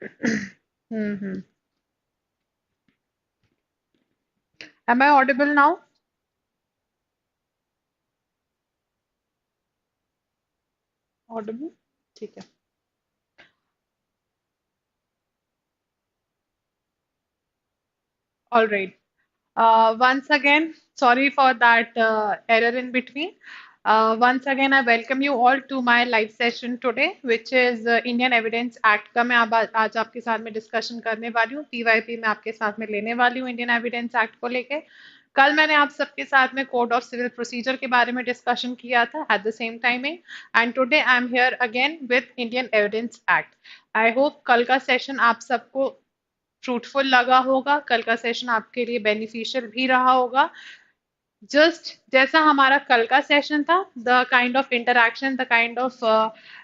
Mm-hmm. Am I audible now? Audible? ठीक है. All right. Once again, sorry for that error in between. Once again, I welcome you all to my live session today, which is Indian Evidence Act का मैं आज आपके साथ में discussion करने वाली हूँ. PYP में आपके साथ में लेने वाली हूँ इंडियन एविडेंस एक्ट को लेके. कल मैंने आप सबके साथ में कोड ऑफ सिविल प्रोसीजर के बारे में डिस्कशन किया था at the same timing. And today I am here again with Indian evidence act. I hope कल का सेशन आप सबको फ्रूटफुल लगा होगा, कल का सेशन आपके लिए बेनिफिशियल भी रहा होगा. जस्ट जैसा हमारा कल का सेशन था, the kind of interaction, the kind of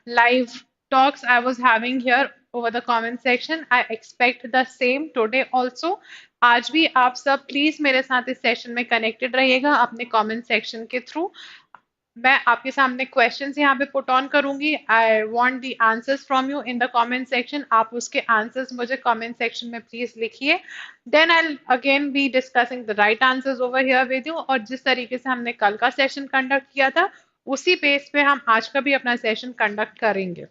live talks I was having here over the comment section, I expect the same today also. आज भी आप सब प्लीज मेरे साथ इस सेशन में कनेक्टेड रहिएगा अपने कमेंट सेक्शन के थ्रू. मैं आपके सामने क्वेश्चंस यहाँ पे पुट ऑन करूंगी. I want the answers from you in the comment section. आप उसके आंसर्स मुझे कमेंट सेक्शन में प्लीज लिखिए. Then I again be discussing the right answers over here with you. और जिस तरीके से हमने कल का सेशन कंडक्ट किया था, उसी बेस पे हम आज का भी अपना सेशन कंडक्ट करेंगे.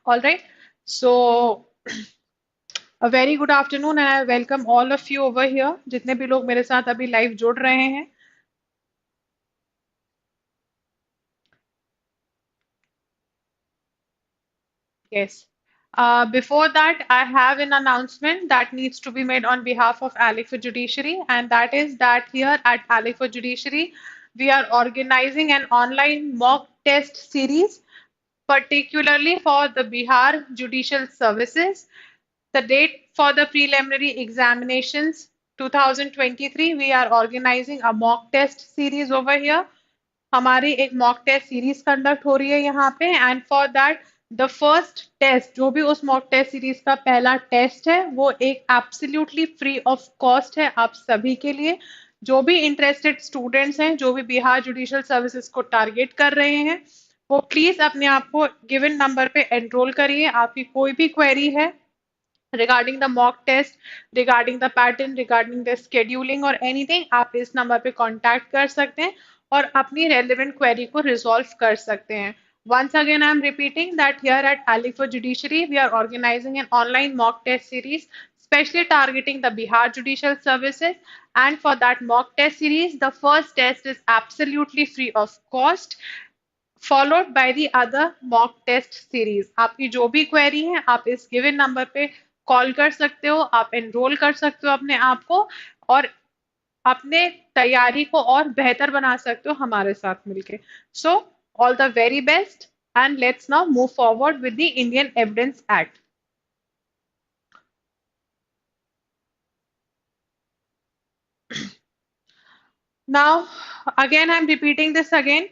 All right. So a very good afternoon and I welcome all of you over here, जितने भी लोग मेरे साथ अभी लाइव जुड़ रहे हैं. Yes. Before that, I have an announcement that needs to be made on behalf of ALEC for Judiciary, and that is that here at ALEC for Judiciary, we are organizing an online mock test series, particularly for the Bihar Judicial Services. The date for the preliminary examinations 2023, we are organizing a mock test series over here. हमारी एक mock test series conduct हो रही है यहाँ पे. And for that, the first test जो भी उस मॉक टेस्ट सीरीज का पहला टेस्ट है, वो एक एब्सोल्युटली फ्री ऑफ कॉस्ट है आप सभी के लिए. जो भी इंटरेस्टेड स्टूडेंट्स हैं, जो भी बिहार जुडिशियल सर्विसेज को टारगेट कर रहे हैं, वो प्लीज अपने आप को गिवन नंबर पे एनरोल करिए. आपकी कोई भी क्वेरी है regarding the mock test, regarding the pattern, regarding the scheduling or anything, आप इस नंबर पे कांटेक्ट कर सकते हैं और अपनी relevant query को resolve कर सकते हैं. Once again, I am repeating that here at ALEC for Judiciary, we are organizing an online mock test series specially targeting the Bihar Judicial Services. And for that mock test series, the first test is absolutely free of cost, followed by the other mock test series. आपकी जो भी query है, आप इस given number पे call कर सकते हो, आप एनरोल कर सकते हो अपने आप को, और अपने तैयारी को और बेहतर बना सकते हो हमारे साथ मिलके. So all the very best and let's now move forward with the Indian evidence act. Now again I am repeating this again,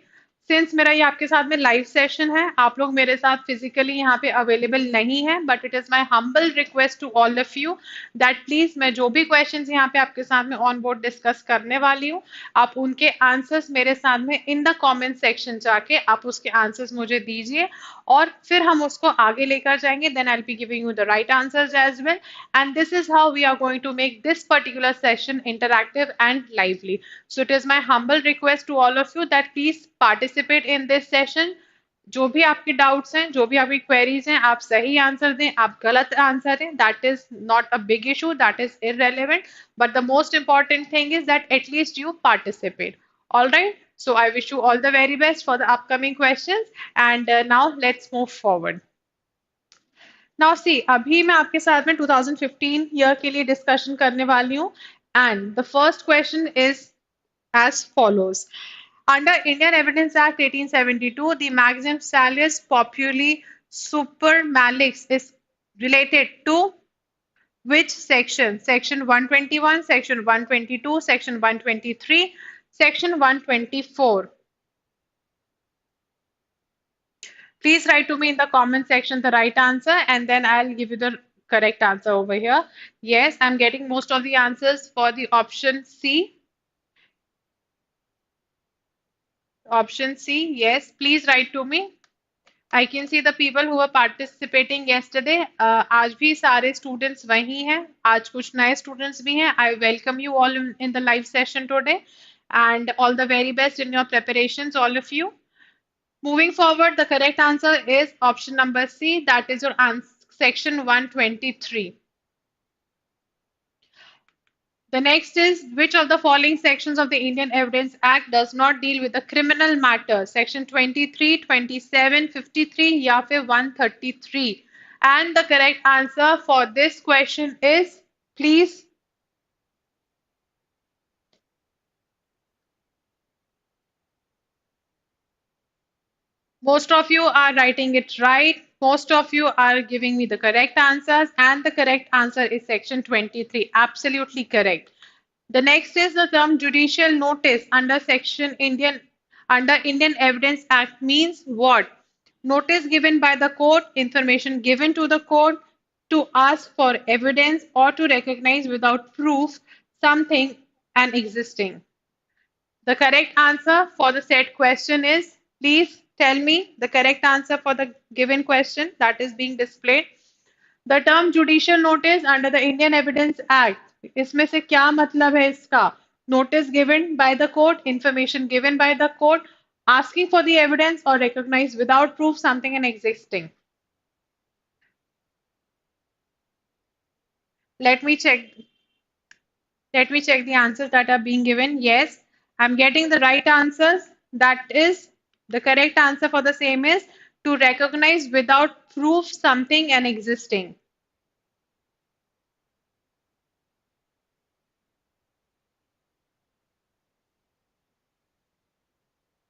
since मेरा ये आपके साथ में लाइव सेशन है, आप लोग मेरे साथ फिजिकली यहाँ पे अवेलेबल नहीं है, but it is my humble request to all of you that please मैं जो भी क्वेश्चंस यहाँ पे आपके साथ में ऑन बोर्ड डिस्कस करने वाली हूँ, आप उनके आंसर्स मेरे साथ में इन द कमेंट सेक्शन जाके आप उसके आंसर्स मुझे दीजिए, और फिर हम उसको आगे लेकर जाएंगे. Then I will be giving you the right answers as well. And this is how we are going to make this particular session interactive and lively. So it is my humble request to all of you that please participate in this session. जो भी आपके doubts हैं, जो भी आपकी queries हैं, आप सही आंसर दें, आप गलत आंसर दें, that is not a big issue, that is irrelevant. But the most important thing is that at least you participate. All right. So I wish you all the very best for the upcoming questions. And now let's move forward. Now see, अभी मैं आपके साथ में 2015 year के लिए discussion करने वाली हूँ. And the first question is as follows. Under Indian Evidence Act 1872, the maximum salus populi supermalix is related to which section? Section 121, Section 122, Section 123, Section 124. Please write to me in the comment section the right answer, and then I'll give you the correct answer over here. Yes, I'm getting most of the answers for the option C. Option C, yes, please write to me. I can see the people who were participating yesterday. आज भी सारे students वही हैं. आज कुछ नए students भी हैं. I welcome you all in the live session today, and all the very best in your preparations, all of you. Moving forward, the correct answer is option number C. That is your section 123. The next is, which of the following sections of the Indian Evidence Act does not deal with the criminal matter? Section 23, 27, 53 या फिर 133. And the correct answer for this question is, please. Most of you are writing it right. Most of you are giving me the correct answers, and the correct answer is section 23. Absolutely correct. The next is the term judicial notice under Indian Evidence Act means what? Notice given by the court, information given to the court to ask for evidence or to recognize without proof something and existing. The correct answer for the said question is, please tell me the correct answer for the given question that is being displayed. The term judicial notice under the Indian Evidence Act, इसमें से क्या मतलब है इसका? Notice given by the court, information given by the court, asking for the evidence or recognize without proof something and existing. Let me check. Let me check the answers that are being given. Yes, I'm getting the right answers. That is, the correct answer for the same is to recognize without proof something and existing.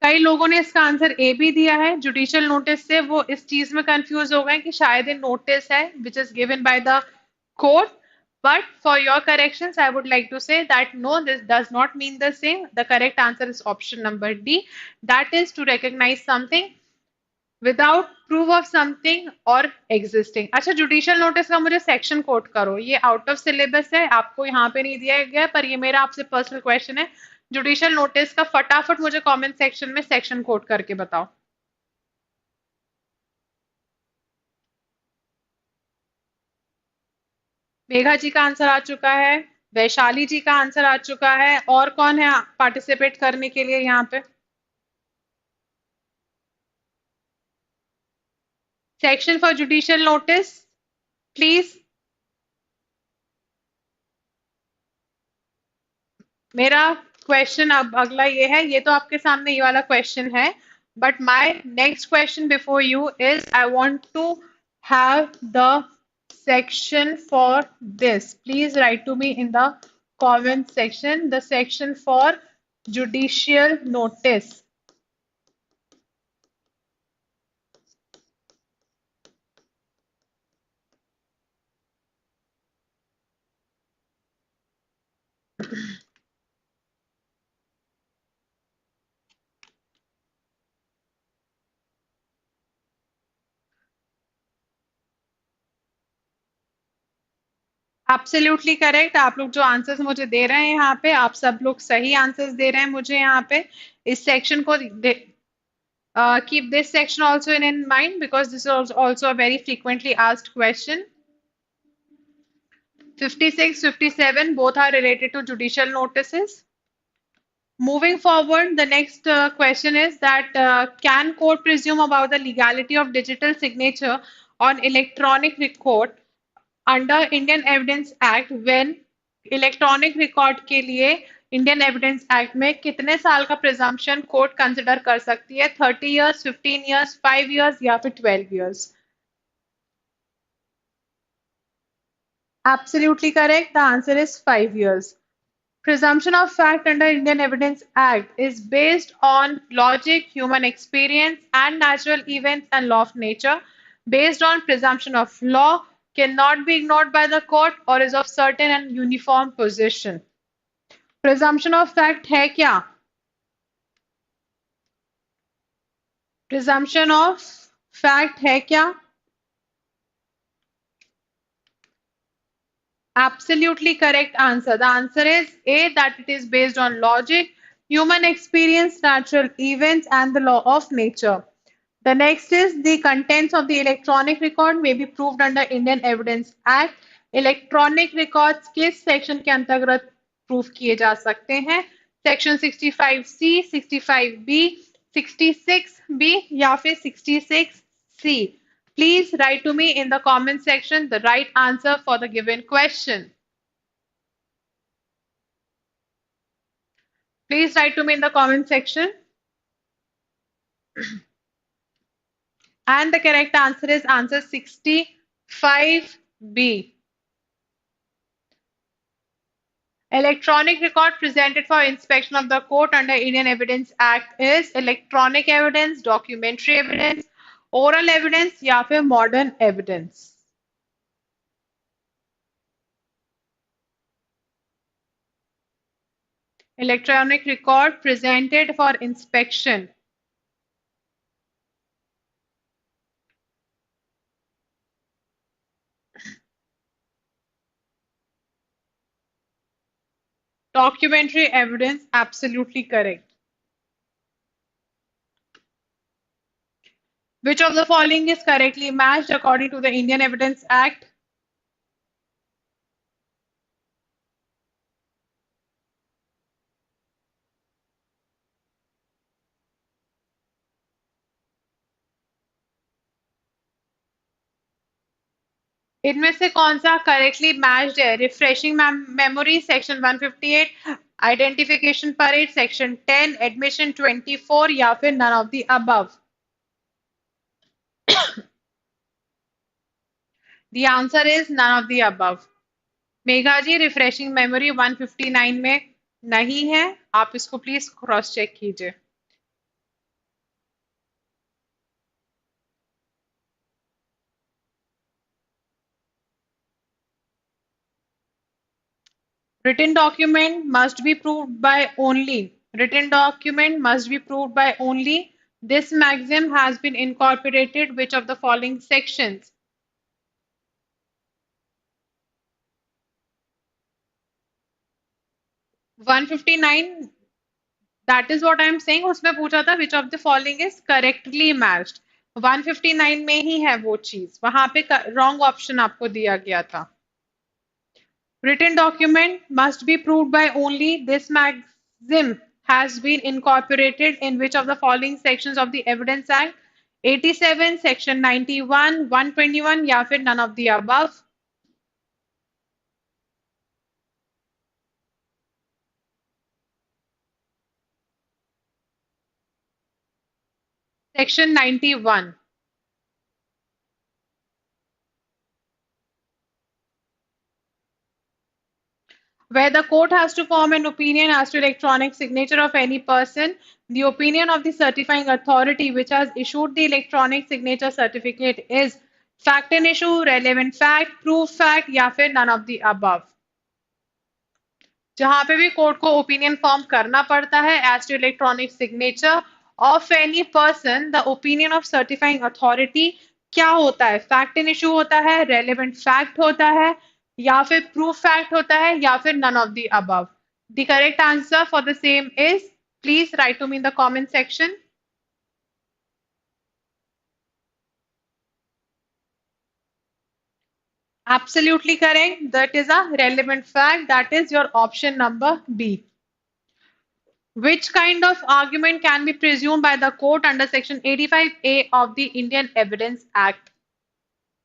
कई लोगों ने इसका answer A भी दिया है. Judicial notice से वो इस चीज में कंफ्यूज हो गए कि शायद ये नोटिस है which is given by the court. But for your corrections, I would like to say that no, this does not mean the same. The correct answer is option number D. That is to recognize something without proof of something or existing. अच्छा, judicial notice का मुझे section coat करो. ये out of syllabus है, आपको यहाँ पे नहीं दिया गया, पर ये मेरा आपसे पर्सनल क्वेश्चन है. जुडिशियल नोटिस का फटाफट मुझे कमेंट सेक्शन में सेक्शन कोट करके बताओ. मेघा जी का आंसर आ चुका है. वैशाली जी का आंसर आ चुका है. और कौन है पार्टिसिपेट करने के लिए यहाँ पे? Section for judicial notice, please. मेरा क्वेश्चन अब अगला ये है. ये तो आपके सामने ये वाला क्वेश्चन है, but my next question before you is, I want to have the section for this. Please write to me in the comment section the section for judicial notice. Absolutely correct. आप लोग जो answers मुझे दे रहे हैं यहाँ पे, आप सब लोग सही आंसर्स दे रहे हैं मुझे यहाँ पे. इस सेक्शन को keep this section also in mind because this is also a very frequently asked question. 56, 57 both are related to judicial notices. Moving forward, the next question is that can court presume about the legality of digital signature on electronic record under Indian Evidence Act when electronic record के लिए Indian evidence act में कितने साल का presumption court consider कर सकती है? 30 years, 15 years, 5 years या फिर 12 years? Absolutely correct. The answer is 5 years. Presumption of fact under Indian Evidence Act is based on logic, human experience, and natural events and law of nature. Based on presumption of law, cannot be ignored by the court or is of certain and uniform position. Presumption of fact है क्या? Presumption of fact है क्या? Absolutely correct answer. The answer is A, that it is based on logic, human experience, natural events, and the law of nature. The next is the contents of the electronic record may be proved under Indian Evidence Act. Electronic records किस section के अंतर्गत proof किए जा सकते हैं? Section 65C, 65B, 66B या फिर 66C. Please write to me in the comment section the right answer for the given question. Please write to me in the comment section. And the correct answer is answer 65B. Electronic record presented for inspection of the court under Indian Evidence Act is electronic evidence, documentary evidence, oral evidence या फिर modern evidence. Electronic record presented for inspection. Documentary evidence, absolutely correct. Which of the following is correctly matched according to the Indian Evidence Act? इनमें से कौन सा correctly matched है? Refreshing memory section 158, identification parade section 10, admission 24 या फिर none of the above? The answer is none of the above. Megha ji, refreshing memory 159 में नहीं है, आप इसको प्लीज क्रॉस चेक कीजिए. Written document must be proved by only. Written document must be proved by only. This maxim has been incorporated which of the following sections? (159) that is what I am saying. उसमें पूछा था which of the following is correctly matched. 159 में ही है वो चीज, वहां पे wrong option आपको दिया गया था. Written document must be proved by only. This maxim has been incorporated in which of the following sections of the Evidence Act? 87, Section 91, 121 या फिर none of the above? Section 91. Where the court has to form an opinion as to electronic signature of any person, the opinion of the certifying authority which has issued the electronic signature certificate is fact and issue, relevant fact, proof fact या फिर none of the above. जहां पे भी court को opinion form करना पड़ता है as to electronic signature of any person, the opinion of certifying authority क्या होता है? फैक्ट एंड इशू होता है, रेलेवेंट फैक्ट होता है या फिर प्रूफ फैक्ट होता है या फिर none of the above? The correct answer for the same is, please write to me in the comment section. Absolutely correct. That is a relevant fact. That is your option number B. Which kind of argument can be presumed by the court under section 85A of the Indian Evidence Act?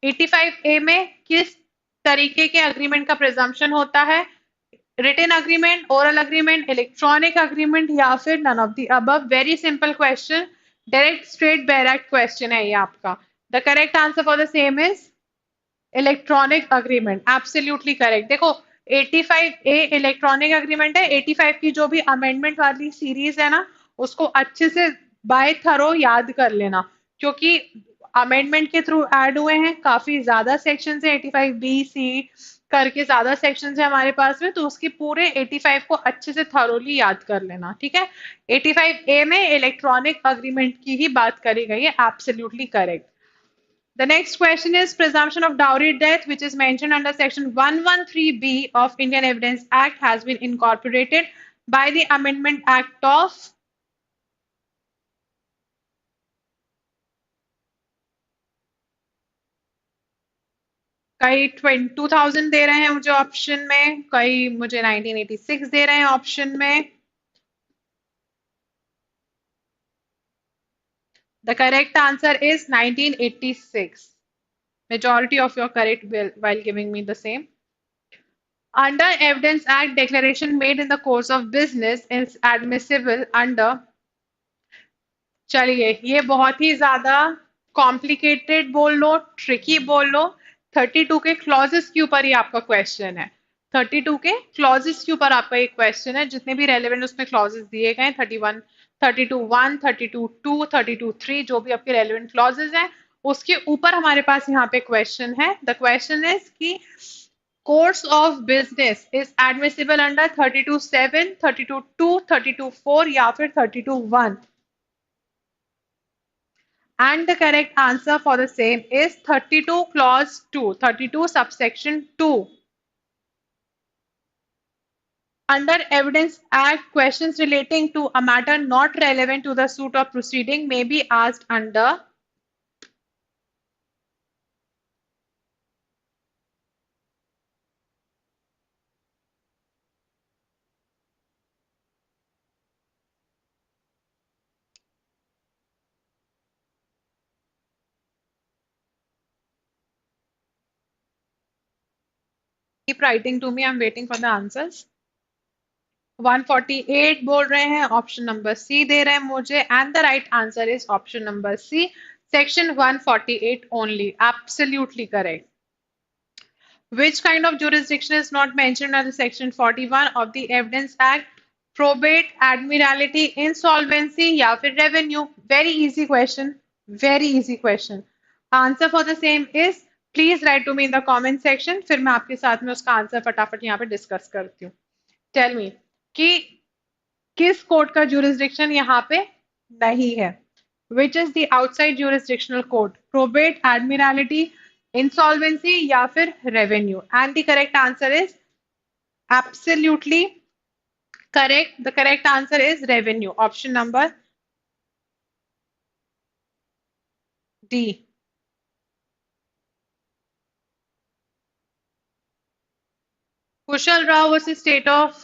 85A में किस तरीके के agreement का presumption होता है? Written agreement, oral agreement, electronic agreement या फिर none of the above? Very simple question, direct straight direct question है ये आपका. The correct answer for the same is electronic agreement. Absolutely correct. देखो 85A इलेक्ट्रॉनिक अग्रीमेंट है. 85 की जो भी अमेंडमेंट वाली सीरीज है ना, उसको अच्छे से बाय थरो याद कर लेना, क्योंकि अमेंडमेंट के थ्रू ऐड हुए हैं. काफी ज्यादा सेक्शंस है, 85B-C करके ज्यादा सेक्शंस है हमारे पास में, तो उसकी पूरे 85 को अच्छे से थरोली याद कर लेना. ठीक है. 85A में इलेक्ट्रॉनिक अग्रीमेंट की ही बात करी गई है. Absolutely correct. The next question is presumption of dowry death, which is mentioned under section 113B of Indian Evidence Act, has been incorporated by the Amendment Act of कई 2000 दे रहे हैं मुझे ऑप्शन में, कई मुझे 1986 दे रहे हैं ऑप्शन में। The correct answer is 1986. Majority of your correct while giving me the same. Under Evidence Act, declaration made in the course of business is admissible under. चलिए, ये बहुत ही ज्यादा कॉम्प्लिकेटेड बोल लो, ट्रिकी बोल लो। 32 के क्लॉजेस के ऊपर ही आपका क्वेश्चन है। 32 के क्लॉजेस के ऊपर आपका एक क्वेश्चन है, जितने भी रेलेवेंट उसमें क्लॉजेस दिए गए हैं, 31, 32(1), 32(2), 32(3), जो भी आपके रेलेवेंट क्लॉजेस हैं, उसके ऊपर हमारे पास यहाँ पे क्वेश्चन है। द क्वेश्चन इज कि course of business is admissible under 32(7), 32(2), 32(4) या फिर 32(1). And the correct answer for the same is 32 clause 2, 32 subsection 2. Under Evidence Act, questions relating to a matter not relevant to the suit or proceeding may be asked under. Keep writing to me, I'm waiting for the answers. 148 बोल रहे हैं, option number सी दे रहे हैं मुझे, and the right answer is option number C, section 148 only. Absolutely correct. Which kind of jurisdiction is not mentioned under section 41 of the Evidence Act? Probate, admiralty, insolvency या फिर revenue? Very easy question. Very easy question. Answer for the same is, please write to me in the comment section. फिर मैं आपके साथ में उसका answer फटाफट यहाँ पे डिस्कस करती हूँ. Tell me कि किस कोर्ट का jurisdiction यहाँ पे नहीं है? Which is the outside jurisdictional court? Probate, admiralty, insolvency या फिर revenue? And the correct answer is absolutely correct. The correct answer is revenue. Option number D. Kushal Rao versus State of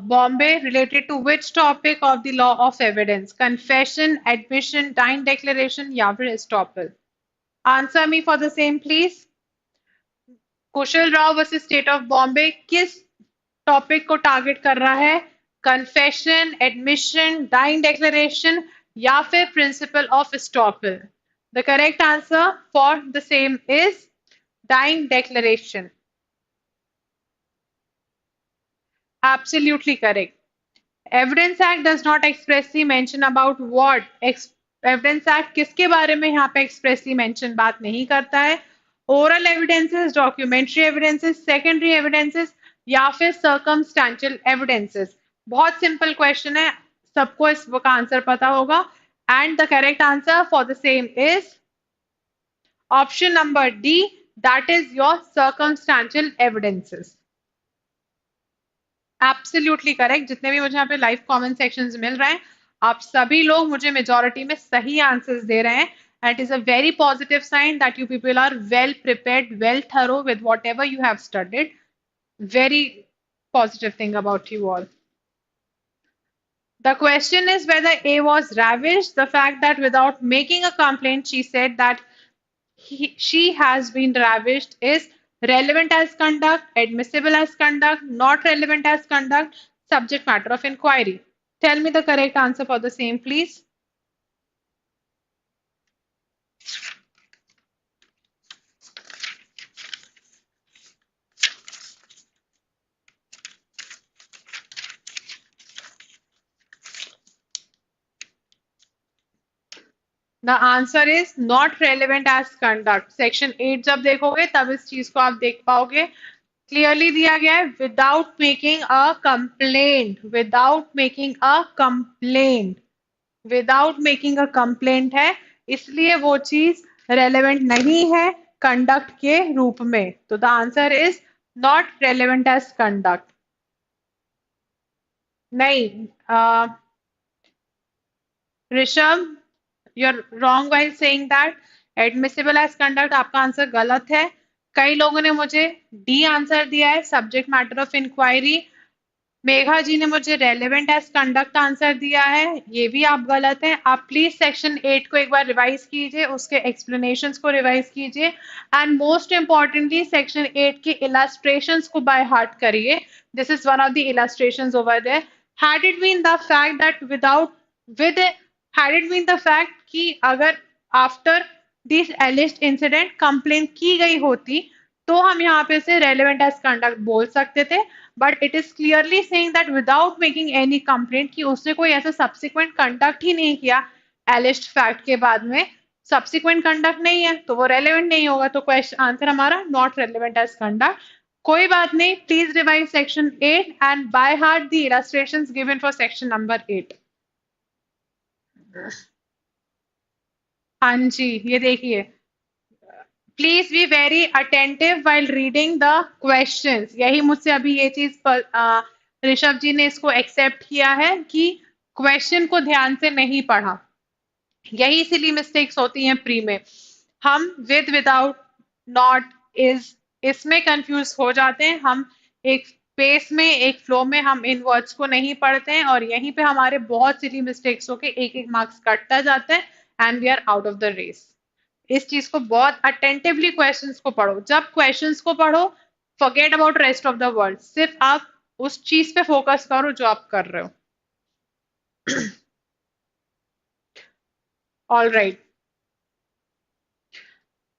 Bombay related to which topic of the law of evidence? Confession, admission, dying declaration या फिर estoppel? Answer me for the same, please. Kusal Rao versus state of Bombay किस topic को target कर रहा है? Confession, admission, dying declaration या फिर principle of estoppel? The correct answer for the same is dying declaration. Absolutely correct. Evidence Act does not expressly mention about what. Evidence Act किसके बारे में यहाँ पे expressly mention बात नहीं करता है? Oral evidences, documentary evidences, secondary evidences या फिर circumstantial evidences? बहुत simple question है, सबको इसका आंसर पता होगा. And the correct answer for the same is option number D, that is your circumstantial evidences. Absolutely correct. जितने भी मुझे यहाँ पे लाइव कमेंट सेक्शंस मिल रहे हैं, आप सभी लोग मुझे मेजोरिटी में सही आंसर्स दे रहे हैं. And it is a very positive sign that you people are well prepared, well thorough with whatever you have studied. Very positive thing about you all. The question is whether A was ravished. The fact that without making a complaint, she said that she has been ravished is relevant as conduct, admissible as conduct, not relevant as conduct, subject matter of inquiry. Tell me the correct answer for the same, please. The answer is not relevant as conduct. Section 8 जब देखोगे तब इस चीज को आप देख पाओगे. Clearly दिया गया है without making a complaint. Without making a complaint. Without making a complaint है, इसलिए वो चीज रेलेवेंट नहीं है कंडक्ट के रूप में. तो the answer is not relevant as conduct. नहीं, Rishabh, you're wrong while saying that. Admissible as conduct आपका आंसर गलत है. कई लोगों ने मुझे डी आंसर दिया है, subject matter of inquiry. Megha ji ने मुझे रेलेवेंट एज कंडक्ट आंसर दिया है, ये भी आप गलत हैं। आप प्लीज सेक्शन 8 को एक बार रिवाइज कीजिए, उसके एक्सप्लेनेशंस को रिवाइज कीजिए, एंड मोस्ट इंपॉर्टेंटली सेक्शन 8 के इलस्ट्रेशंस को बाय हार्ट करिए। This is one of the illustrations over there. Had it been the fact that with had it been the fact कि अगर after this alleged incident complain की गई होती तो हम यहाँ पे से रेलेवेंट एज कंडक्ट बोल सकते थे, but it is clearly saying that without making any complaint कि उसने कोई ऐसा सब्सिक्वेंट कंडक्ट ही नहीं किया एलिस्ट फैक्ट के बाद में, सब्सिक्वेंट कंडक्ट नहीं है तो वो रेलेवेंट नहीं होगा, तो क्वेश्चन आंसर हमारा नॉट रेलेवेंट एज कंडक्ट। कोई बात नहीं, please revise section 8 and by heart the illustrations given for section number 8। हाँ जी, ये देखिए, please be very attentive while reading the questions. यही मुझसे अभी ये चीज ऋषभ जी ने इसको एक्सेप्ट किया है कि क्वेश्चन को ध्यान से नहीं पढ़ा, यही इसीलिए मिस्टेक्स होती हैं प्री में। हम विद विदाउट नॉट इज इसमें कंफ्यूज हो जाते हैं, हम एक पेस में एक फ्लो में हम इन वर्ड्स को नहीं पढ़ते हैं और यहीं पे हमारे बहुत सिली मिस्टेक्स होके एक एक मार्क्स कटता जाता है and we are out of the race. इस चीज को बहुत अटेंटिवली क्वेश्चंस को पढ़ो, जब क्वेश्चंस को पढ़ो forget about rest of the world, सिर्फ आप उस चीज पे फोकस करो जो आप कर रहे हो। All right,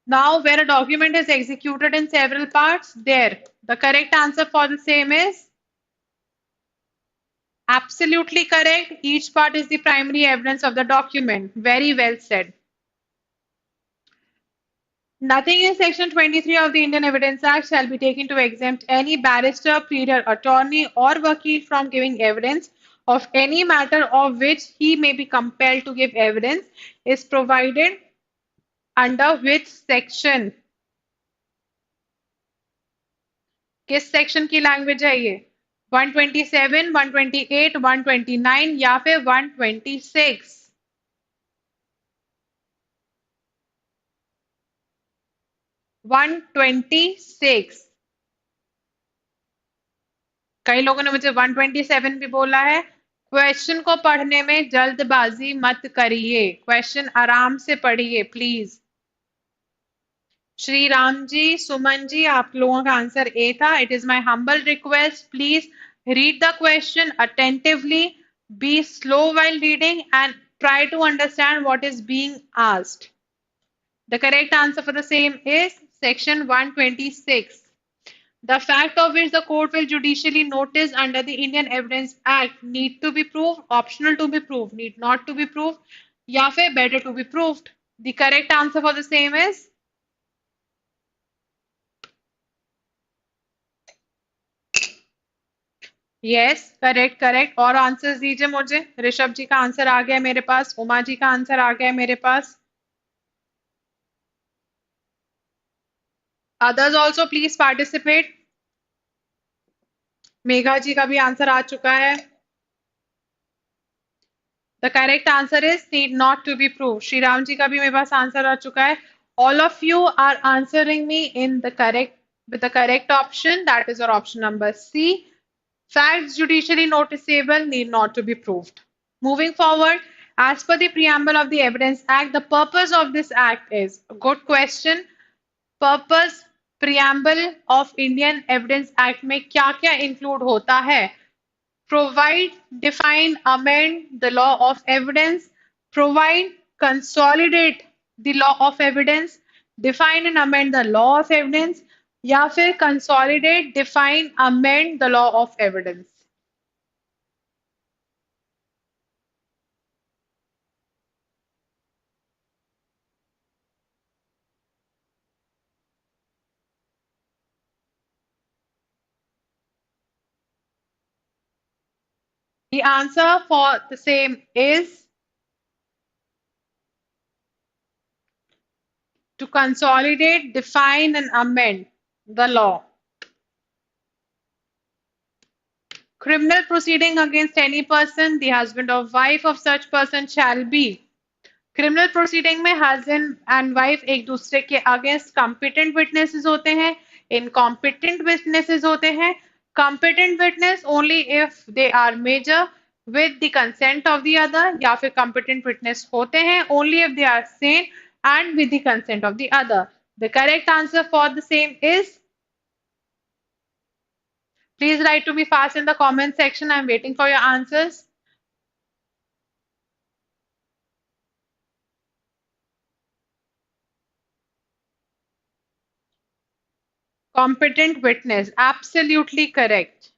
now where a document is executed in several parts, there the correct answer for the same is absolutely correct. Each part is the primary evidence of the document. Very well said. Nothing in Section 23 of the Indian Evidence Act shall be taken to exempt any barrister, pleader, attorney, or vakil from giving evidence of any matter of which he may be compelled to give evidence is provided under which section? किस section की language है ये? 127, 128, 129 या फिर 126? 126। कई लोगों ने मुझे 127 भी बोला है। क्वेश्चन को पढ़ने में जल्दबाजी मत करिए, क्वेश्चन आराम से पढ़िए प्लीज। श्री राम जी, सुमन जी, आप लोगों का आंसर ए था। It is my humble request, please read the question attentively, be slow while reading and try to understand what is being asked. The correct answer for the same is section 126. The fact of which the court will judicially notice under the Indian Evidence Act need to be proved, optional to be proved, need not to be proved, या फिर better to be proved. The correct answer for the same is yes, correct, correct. और answers दीजिए मुझे। ऋषभ जी का answer आ गया मेरे पास, उमा जी का answer आ गया मेरे पास। Others also please participate. Megha जी का भी आंसर आ चुका है। The correct answer is need not to be proved. Shri Ram ji का भी मेरे पास आंसर आ चुका है। All of you are answering me in the correct with the correct option, that is your option number C. Facts judicially noticeable need not to be proved. Moving forward, as per the preamble of the Evidence Act, the purpose of this act is a good question. Purpose preamble of Indian Evidence Act में क्या क्या include होता है? Provide, define, amend the law of evidence, provide, consolidate the law of evidence, define and amend the law of evidence, या फिर consolidate, define, amend the law of evidence. The answer for the same is to consolidate, define, and amend the law. Criminal proceeding against any person, the husband or wife of such person shall be criminal proceeding में husband and wife एक दूसरे के against competent witnesses होते हैं, incompetent witnesses होते हैं. Competent witness only if they are major with the consent of the other, या फिर competent witness होते हैं only if they are sane and with the consent of the other. The correct answer for the same is, please write to me fast in the comment section. I'm waiting for your answers. Competent witness, absolutely correct.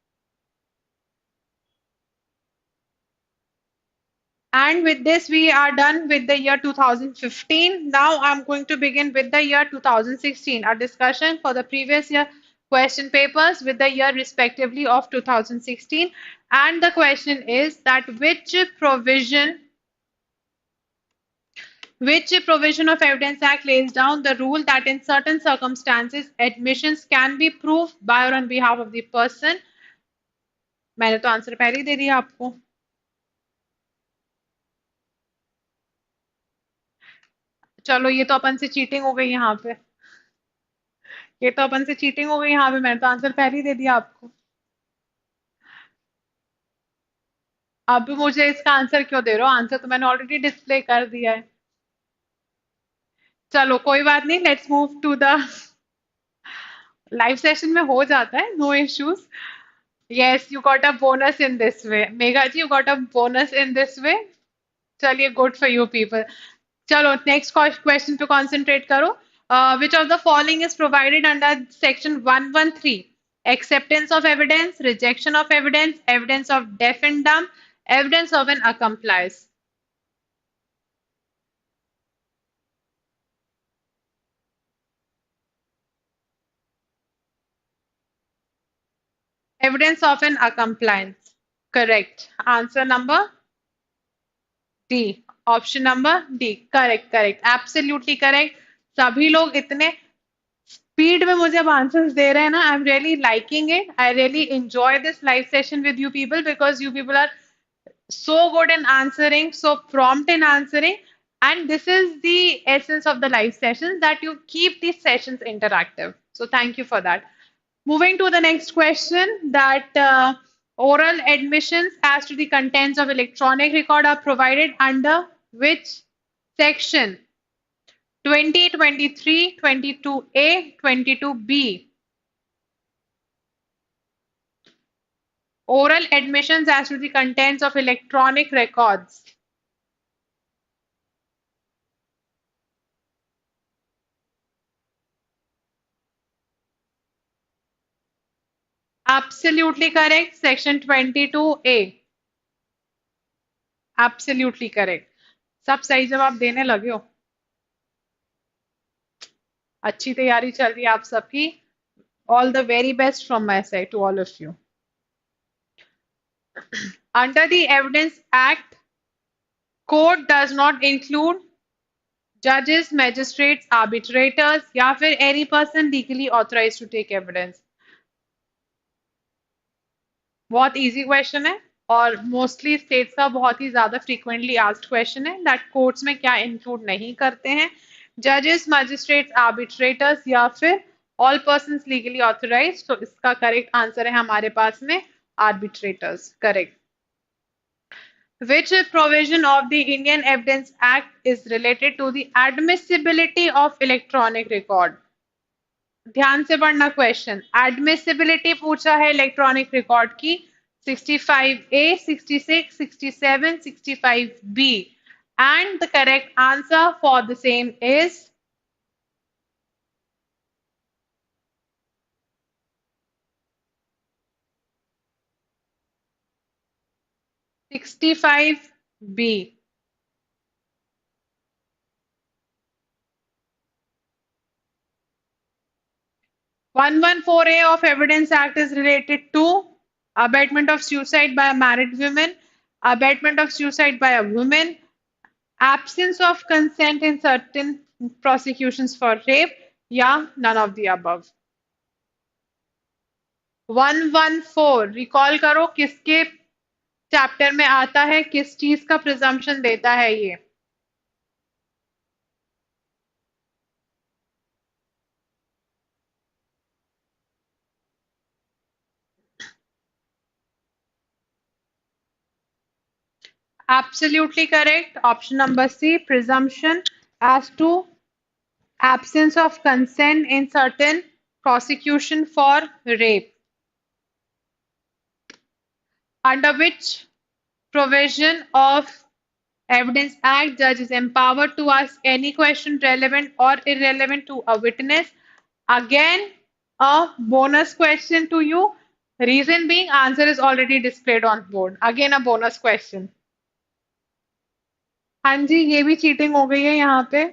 And with this, we are done with the year 2015. Now I'm going to begin with the year 2016, a discussion for the previous year question papers with the year respectively of 2016. And the question is that which provision of Evidence Act lays down the rule that in certain circumstances admissions can be proved by or on behalf of the person. मैंने तो answer पहले ही दे दिया आपको. चलो ये तो अपन से cheating हो गई यहाँ पे. ये तो अपन से चीटिंग हो गई यहाँ पे. मैंने तो आंसर पहले ही दे दिया आपको. अब मुझे इसका आंसर क्यों दे रहे हो? आंसर तो मैंने ऑलरेडी डिस्प्ले कर दिया है. चलो कोई बात नहीं. Let's move to the live session में हो जाता है. No issues. Yes, you got a bonus in this way. Megha ji, you got a bonus in this way. चलिए, गुड फॉर यू पीपल. चलो नेक्स्ट क्वेश्चन पे कॉन्सेंट्रेट करो. Which of the following is provided under section 113? Acceptance of evidence, rejection of evidence, evidence of deaf and dumb, evidence of an accomplice. Evidence of an accomplice. Correct. Answer number D. Option number D. Correct, correct. Absolutely correct. सभी लोग इतने speed में मुझे अब answers दे रहे हैं ना. I am really liking it. I really enjoy this live session with you people because you people are so good in answering, so prompt in answering. And this is the essence of the live sessions, that you keep these sessions interactive. So thank you for that. Moving to the next question, that oral admissions as to the contents of electronic record are provided under which section? 20, 23, 22A, 22B. Oral admissions as to the contents of electronic records. Absolutely correct. Section 22A. Absolutely correct. सब सही जवाब देने लगे हो. अच्छी तैयारी चल रही है आप सबकी. All the very best from my side to all of you. Under the Evidence Act, court does not include judges, magistrates, arbitrators, या फिर any person legally authorized to take evidence. बहुत इजी क्वेश्चन है और mostly states का बहुत ही ज्यादा frequently asked question है. दैट कोर्ट्स में क्या इंक्लूड नहीं करते हैं? जजेस, मजिस्ट्रेट्स, आर्बिट्रेटर्स या फिर ऑल पर्संस लीगली ऑथराइज्ड. तो इसका करेक्ट आंसर है हमारे पास में arbitrators. Correct. Which provision of the Indian Evidence Act is related to the admissibility of electronic record? ध्यान से पढ़ना क्वेश्चन. एडमिसिबिलिटी पूछा है इलेक्ट्रॉनिक रिकॉर्ड की. 65A, 66, 67, 65B. And the correct answer for the same is 65B. 114A of Evidence Act is related to abatement of suicide by a married woman, abatement of suicide by a woman, absence of consent in certain prosecutions for rape, या none of the above. 114 recall करो किसके chapter में आता है, किस चीज का presumption देता है ये. Absolutely correct. Option number C, presumption as to absence of consent in certain prosecution for rape. Under which provision of Evidence Act, judge is empowered to ask any question relevant or irrelevant to a witness. Again, a bonus question to you. Reason being, answer is already displayed on board. Again, a bonus question. हाँ जी, ये भी cheating हो गई है यहाँ पे.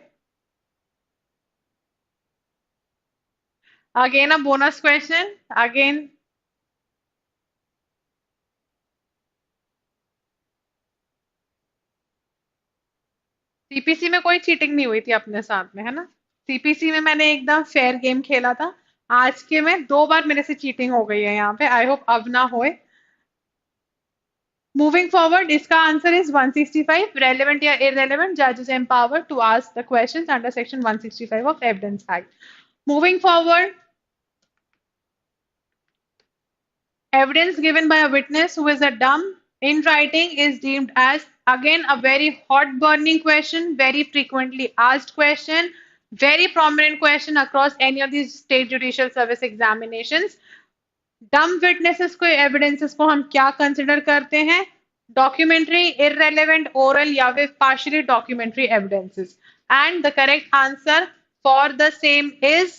Again, a bonus question. Again, CPC में कोई चीटिंग नहीं हुई थी अपने साथ में, है ना? सीपीसी में मैंने एकदम फेयर गेम खेला था. आज के में 2 बार मेरे से चीटिंग हो गई है यहाँ पे. आई होप अब ना होए. Moving forward, इसका answer is 165. Relevant या irrelevant, judge is empowered to ask the questions under section 165 of Evidence Act. Moving forward, evidence given by a witness who is a dumb in writing is deemed as, again, a very hot burning question, very frequently asked question, very prominent question across any of these state judicial service examinations. डम witnesses को evidences को हम क्या consider करते हैं? Documentary, irrelevant, oral या फिर partially documentary evidences. And the correct answer for the same is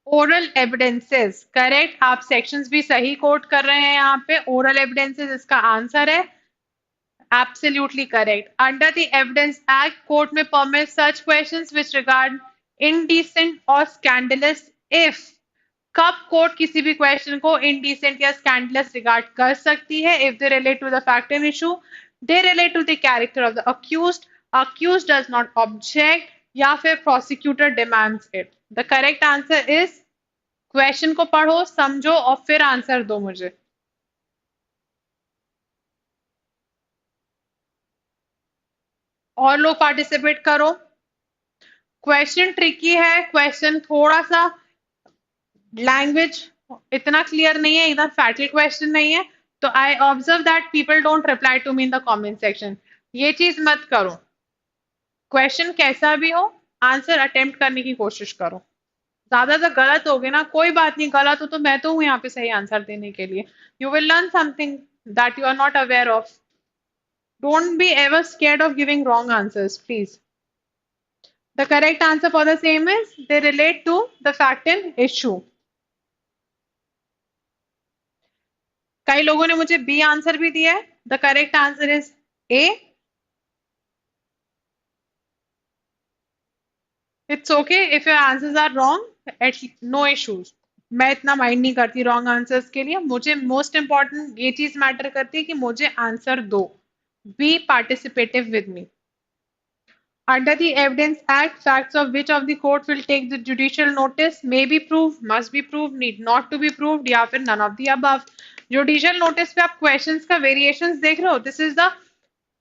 oral evidences. Correct. आप सेक्शंस भी सही कोट कर रहे हैं यहाँ पे. ओरल एविडेंसेस इसका आंसर है. Absolutely correct. Under the Evidence Act, court may permit such questions which regard indecent or scandalous if. कब कोर्ट किसी भी क्वेश्चन को indecent या scandalous रिगार्ड कर सकती है? If they relate to the fact and issue, they relate to the character of the accused does not object, या फिर prosecutor demands it. The correct answer is, question को पढ़ो, समझो और फिर आंसर दो मुझे. और लोग पार्टिसिपेट करो. क्वेश्चन ट्रिकी है. क्वेश्चन थोड़ा सा लैंग्वेज इतना क्लियर नहीं है, इधर फैटल क्वेश्चन नहीं है. तो I observe that people don't reply to me in the comment section. ये चीज मत करो. क्वेश्चन कैसा भी हो, आंसर अटेम्प्ट करने की कोशिश करो. ज्यादातर गलत हो गए ना, कोई बात नहीं. गलत हो तो मैं तो हूं यहाँ पे सही आंसर देने के लिए. You will learn something that you are not aware of. Don't be ever scared of giving wrong answers, please. The correct answer for the same is they relate to the fact and issue. कई लोगों ने मुझे B answer भी दिया है. The correct answer is A. It's okay if your answers are wrong, at no issues. मैं इतना mind नहीं करती रॉन्ग आंसर्स के लिए. मुझे मोस्ट इंपॉर्टेंट ये चीज मैटर करती है कि मुझे आंसर दो. Be participative with me. Under the Evidence Act, facts of which of the court will take the judicial notice may be proved, must be proved, need not to be proved, या फिर none of the above. Judicial notice पे आप questions का variations देख रहे हो. This is the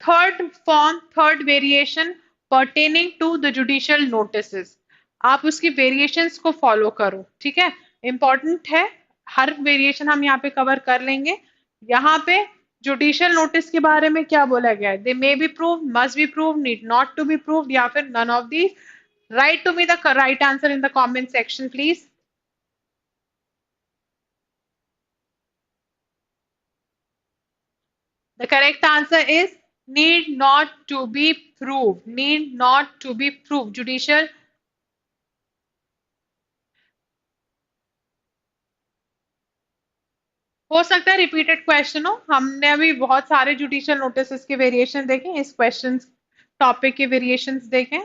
third form, third variation pertaining to the judicial notices. आप उसकी variations को follow करो, ठीक है? Important है. हर variation हम यहाँ पे cover कर लेंगे. यहाँ पे जुडिशियल नोटिस के बारे में क्या बोला गया है? They may be prove, must be prove, need not to be prove, या फिर none of these. Write to me the right answer in the comment section please. The correct answer is need not to be proved. Need not to be proved. Judicial हो सकता है repeated question हो. हमने अभी बहुत सारे judicial notice के variation देखे. इस क्वेश्चन टॉपिक के वेरिएशंस देखें.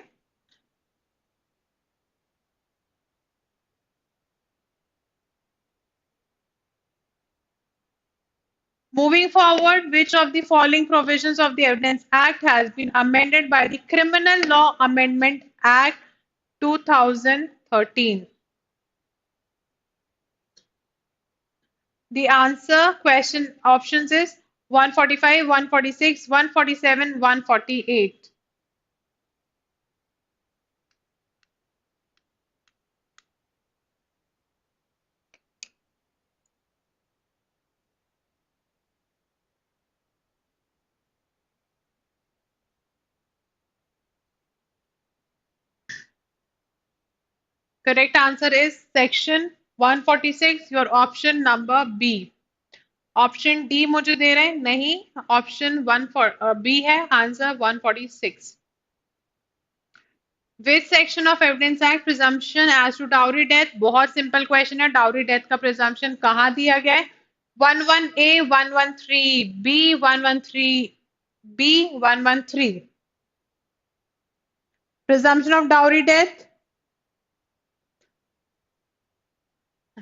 Moving forward, which of the following provisions of the Evidence Act has been amended by the Criminal Law Amendment Act 2013? The answer question options is 145, 146, 147, 148. Correct answer is section 146, your option number B. Option D मुझे दे रहे हैं नहीं, option one B है answer 146. Which section of evidence act presumption as to dowry death? बहुत simple question है. Dowry death का presumption कहाँ दिया गया है? 11A 113 B 113 B 113. Presumption of dowry death.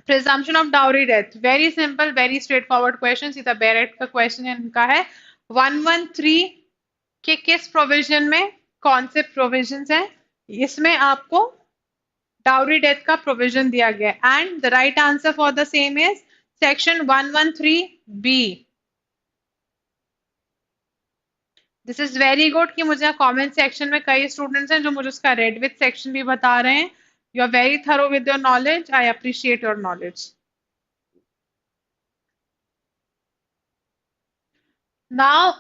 Presumption of dowry death very simple, very straight forward question. सीधा Barrett का question इनका है. 113 के किस प्रोविजन में कौन से प्रोविजंस हैं? इसमें आपको डाउरी डेथ का प्रोविजन दिया गया है and the right answer for the same is section 113B. This is very good कि मुझे कमेंट सेक्शन में कई स्टूडेंट्स हैं जो मुझे उसका रेड विथ सेक्शन भी बता रहे हैं. You are very thorough with your knowledge. I appreciate your knowledge. Now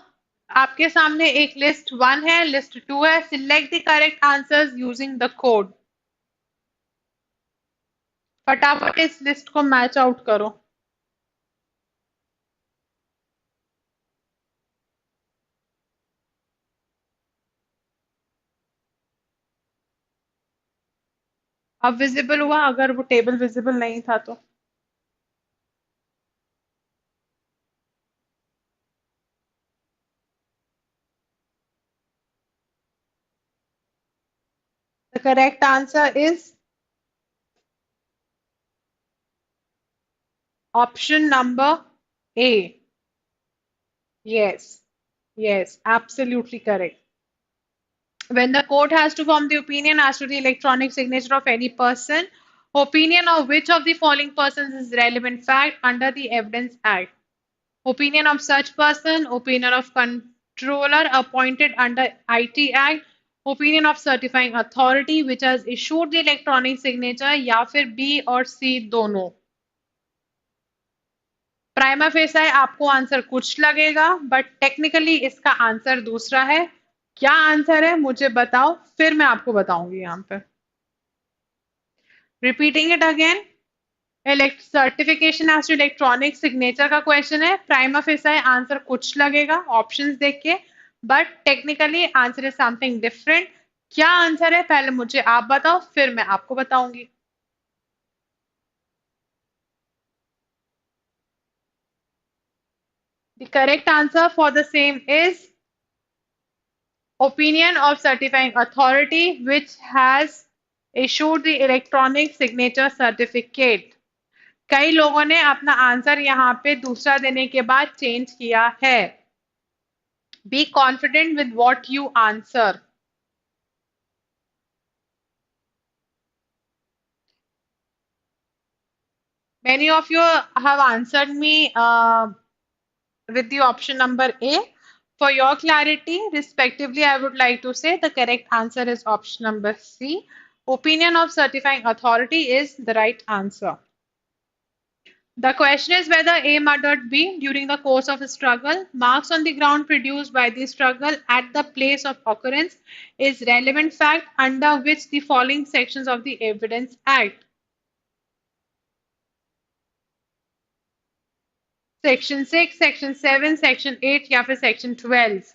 आपके सामने एक लिस्ट 1 है, लिस्ट 2 है. Select the correct answers using the code. फटाफट इस लिस्ट को मैच आउट करो. अब विजिबल हुआ? अगर वो टेबल विजिबल नहीं था तो the correct answer is option number A. Yes, yes, absolutely correct. When the court has to form the opinion as to the electronic signature of any person, opinion of which of the following persons is relevant fact under the Evidence Act? Opinion of such person, opinion of controller appointed under IT Act, opinion of certifying authority which has issued the electronic signature, या फिर B और C दोनों. Prima फेसा आपको answer कुछ लगेगा but technically इसका answer दूसरा है. क्या आंसर है मुझे बताओ, फिर मैं आपको बताऊंगी. यहां पर repeating it again. Certification as to electronic signature का क्वेश्चन है. प्राइमा फेसा आंसर कुछ लगेगा ऑप्शंस देख के, but technically answer is something different. क्या आंसर है पहले मुझे आप बताओ, फिर मैं आपको बताऊंगी. The correct answer for the same is opinion of certifying authority which has issued the electronic signature certificate. कई लोगों ने अपना आंसर यहाँ पे दूसरा देने के बाद चेंज किया है. Be confident with what you answer. Many of you have answered me with the option number A. For your clarity, respectively, I would like to say the correct answer is option number C. Opinion of certifying authority is the right answer. The question is whether A murdered B during the course of a struggle. Marks on the ground produced by the struggle at the place of occurrence is relevant fact under which the following sections of the Evidence Act. Section 6, Section 7, Section 8 या फिर Section 12.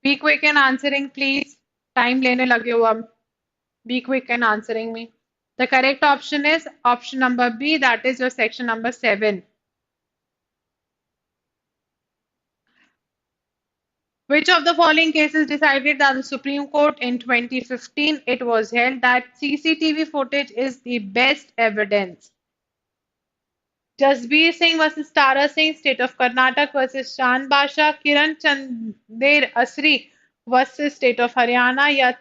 Be quick in answering, please. Time लेने लगे हो अब. Be quick in answering me. The correct option is option number B, that is your section number 7. Which of the following cases decided that the Supreme Court in 2015 it was held that CCTV footage is the best evidence? Jasbir Singh versus Tara Singh, State of Karnataka versus Shan Basha, Kiran Chander Asri versus State of Haryana, या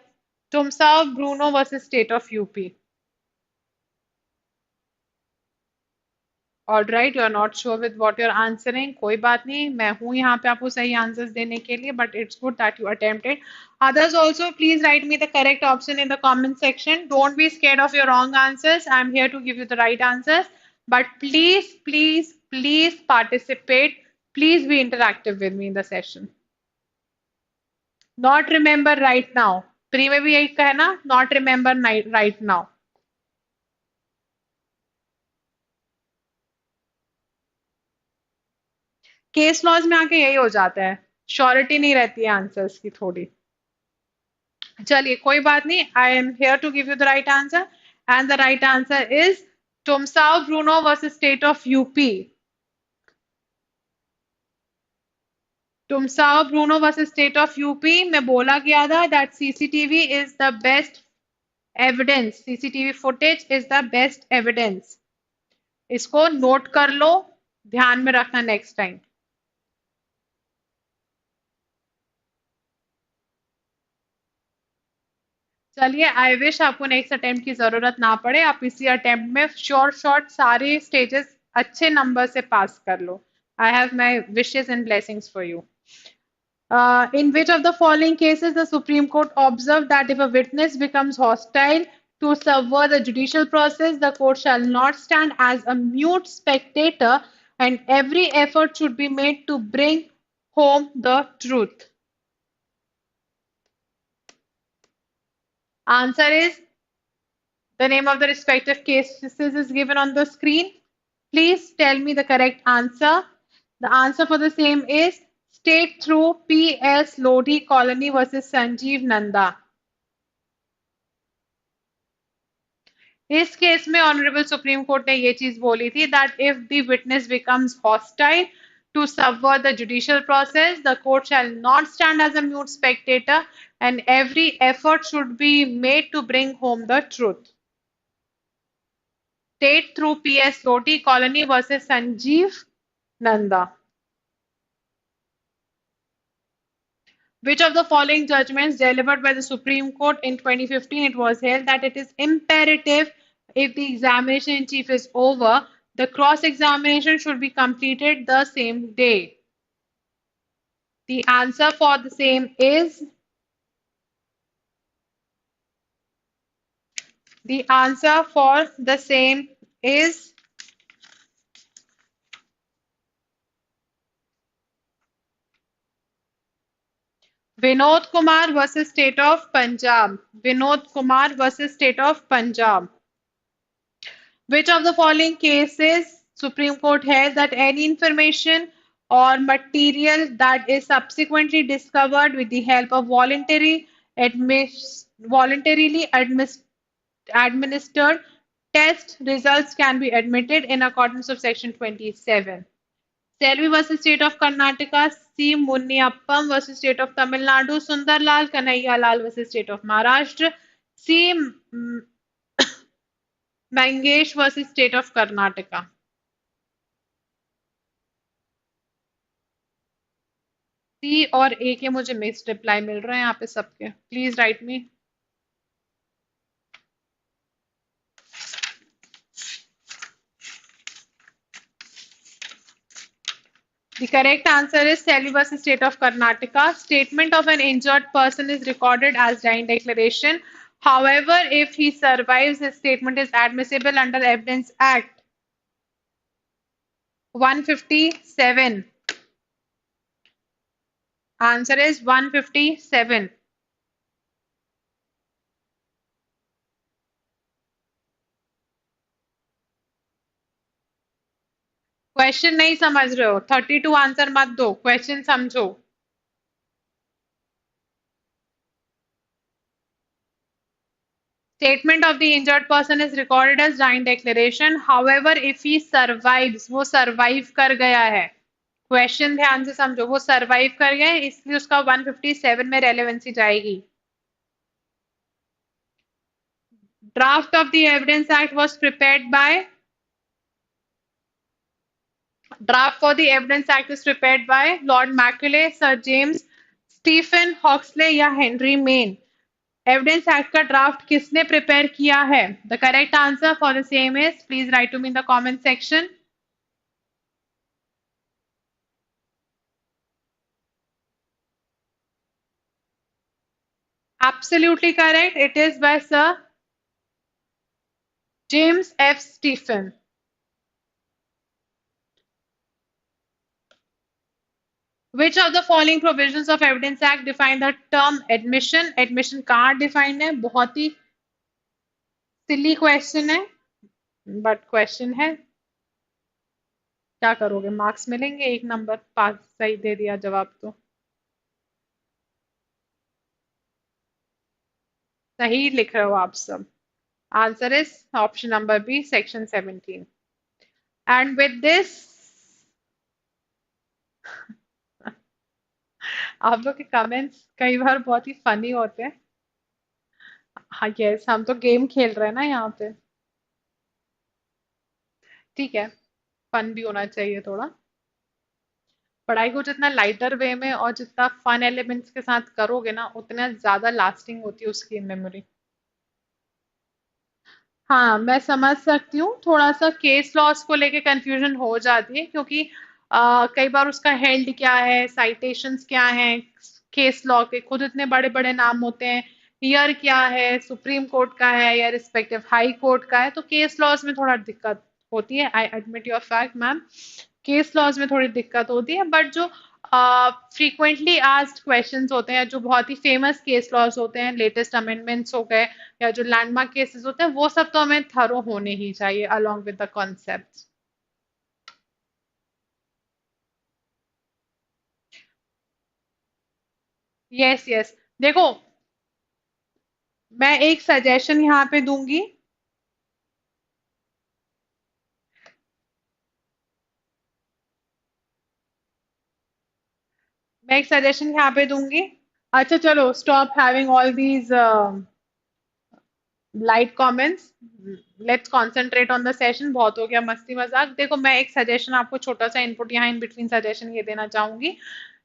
Tumsav Bruno versus State of UP. All right, you are not sure with what you're answering. कोई बात नहीं, मैं हूँ यहाँ पे आपको सही आंसर्स देने के लिए, but it's good that you attempted. Others also, please write me the correct option in the comment section. Don't be scared of your wrong answers. I'm here to give you the right answers. But please, please, Please participate. Please be interactive with me in the session. Not remember right now. Pre में भी यही कहना, not remember right now. Case laws में आके यही हो जाता है, श्योरिटी नहीं रहती है आंसर्स की थोड़ी. चलिए कोई बात नहीं. I am here to give you the right answer and the right answer is Tomaso Bruno versus state of UP. Tomaso Bruno versus state of UP में बोला गया था that CCTV is the best evidence. CCTV footage is the best evidence. इसको note कर लो, ध्यान में रखना नेक्स्ट टाइम. चलिए, आई विश आपको नेक्स्ट अटेम्प्ट की जरूरत ना पड़े. आप इसी अटेम्प्ट में शॉर्ट सारे स्टेजेस अच्छे नंबर से पास कर लो. I have my wishes and blessings for you. In which of the following cases the Supreme Court observed that if a witness becomes hostile to subvert the judicial process, the court shall not stand as a mute spectator and every effort should be made to bring home the truth? Answer is the name of the respective cases is given on the screen. Please tell me the correct answer. The answer for the same is State through P.S. Lodi Colony versus Sanjeev Nanda. इस case में honourable supreme court ने ये चीज बोली थी that if the witness becomes hostile to subvert the judicial process, the court shall not stand as a mute spectator and every effort should be made to bring home the truth. State through P.S. Lodi Colony versus Sanjeev Nanda. Which of the following judgments delivered by the Supreme Court in 2015 it was held that it is imperative if the examination in chief is over, the cross-examination should be completed the same day. The answer for the same is Vinod Kumar versus State of Punjab. Vinod Kumar versus State of Punjab. Which of the following cases Supreme Court held that any information or material that is subsequently discovered with the help of voluntarily administered test results can be admitted in accordance with Section 27. Selvi versus State of Karnataka, C. Munniappam versus State of Tamil Nadu, Sundarlal Kanhaiyalal versus State of Maharashtra, C. Mangesh versus State of Karnataka. C और A के मुझे mixed reply मिल रहे हैं यहाँ पे सबके. Please right me. The correct answer is Selvi versus State of Karnataka. Statement of an injured person is recorded as dying declaration. However, if he survives, his statement is admissible under Evidence Act 157. Answer is 157. Question नहीं समझ रहे हो, 32 answer मत दो, question समझो. Statement of the injured person is recorded as dying declaration. However, if he survives, वो survive कर गया है. क्वेश्चन ध्यान से समझो, वो survive कर गया है, इसलिए उसका 157 में रेलेवेंसी जाएगी. Draft of the Evidence Act was prepared by Draft for the Evidence Act is prepared by Lord Macaulay, Sir James, Stephen Hawksley या Henry Maine. Evidence Act का ड्राफ्ट किसने प्रिपेयर किया है? The correct answer for the same is, please write to me in the comment section. Absolutely correct. It is by Sir James F. Stephen. Which of the following provisions of Evidence Act define the term admission? Admission कहाँ defined है? बहुत ही silly question है, but question है। क्या करोगे, marks मिलेंगे 1 number, पास सही दे दिया जवाब तो। सही लिख रहे हो आप सब। Answer is option number B, section 17। And with this, आप लोग के कमेंट्स कई बार बहुत ही फनी होते हैं। हाँ यस, हम तो गेम खेल रहे हैं ना यहाँ पे। ठीक है, फन भी होना चाहिए थोड़ा। पढ़ाई को जितना लाइटर वे में और जितना फन एलिमेंट्स के साथ करोगे ना, उतना ज्यादा लास्टिंग होती है उसकी मेमोरी। हाँ, मैं समझ सकती हूँ। थोड़ा सा केस लॉस को लेके कंफ्यूजन हो जाती है, क्योंकि कई बार उसका हेल्ड क्या है, साइटेशंस क्या हैं, केस लॉ के खुद इतने बड़े बड़े नाम होते हैं। ईयर क्या है, सुप्रीम कोर्ट का है या रिस्पेक्टिव हाई कोर्ट का है, तो केस लॉस में थोड़ा दिक्कत होती है। I admit your fact ma'am, case laws में थोड़ी दिक्कत होती है, बट जो फ्रीक्वेंटली आस्क्ड क्वेश्चंस होते हैं, जो बहुत ही फेमस केस लॉज होते हैं, लेटेस्ट अमेंडमेंट्स हो गए या जो लैंडमार्क केसेस होते हैं, वो सब तो हमें थरो होने ही चाहिए along with the concept. Yes yes, देखो, मैं एक सजेशन यहाँ पे दूंगी। मैं एक सजेशन यहाँ पे दूंगी। अच्छा चलो, stop having all these light comments, let's concentrate on the session. बहुत हो गया मस्ती मजाक। देखो, मैं एक सजेशन आपको, छोटा सा इनपुट यहाँ इन बिटवीन सजेशन ये देना चाहूंगी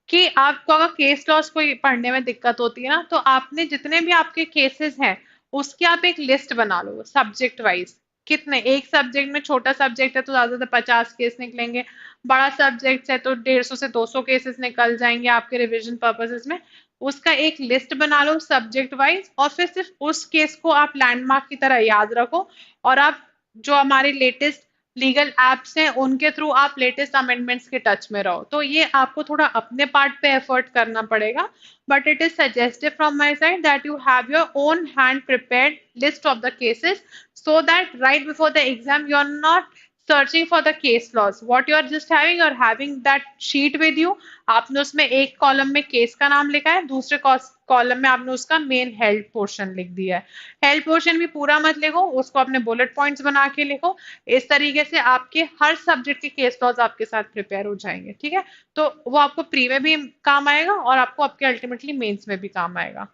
कि आपको अगर केस लॉस को पढ़ने में दिक्कत होती है ना, तो आपने जितने भी आपके केसेस हैं उसकी आप एक लिस्ट बना लो सब्जेक्ट वाइज। कितने, एक सब्जेक्ट में, छोटा सब्जेक्ट है तो ज्यादा से 50 केस निकलेंगे, बड़ा सब्जेक्ट है तो 150 से 200 केसेस निकल जाएंगे आपके रिवीजन पर्पसेस में। उसका एक लिस्ट बना लो सब्जेक्ट वाइज, और फिर सिर्फ उस केस को आप लैंडमार्क की तरह याद रखो। और आप जो हमारे लेटेस्ट लीगल एप्स हैं उनके थ्रू आप लेटेस्ट अमेंडमेंट्स के टच में रहो। तो ये आपको थोड़ा अपने पार्ट पे एफर्ट करना पड़ेगा, but it is suggested from my side that you have your own hand prepared list of the cases, so that right before the exam you're not searching for the case laws. What you're having that sheet with you. आपने उसमें एक column में case का नाम लिखा है, दूसरे column में आपने उसका मेन हेल्ड पोर्शन लिख दिया है। हेल्ड पोर्शन भी पूरा मत लिखो, उसको अपने बुलेट पॉइंट्स बना के लिखो। इस तरीके से आपके हर सब्जेक्ट के केस लॉज आपके साथ प्रिपेयर हो जाएंगे। ठीक है, तो वो आपको प्री में भी काम आएगा और आपको आपके अल्टीमेटली मेंस में भी काम आएगा।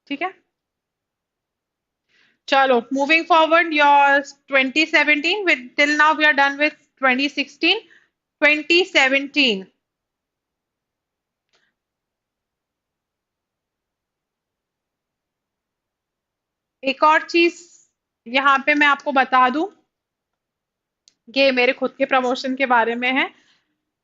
ठीक है, चलो, moving forward, your 2017 with till now we are done with 2016, 2017। एक और चीज यहाँ पे मैं आपको बता दूं, ये मेरे खुद के प्रमोशन के बारे में है।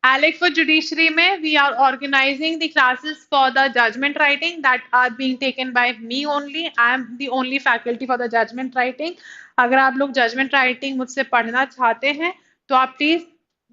ALEC for Judiciary में we are organizing the classes for the judgment writing that are being taken by me only. I am the only faculty for the judgment writing. अगर आप लोग judgment writing मुझसे पढ़ना चाहते हैं तो आप प्लीज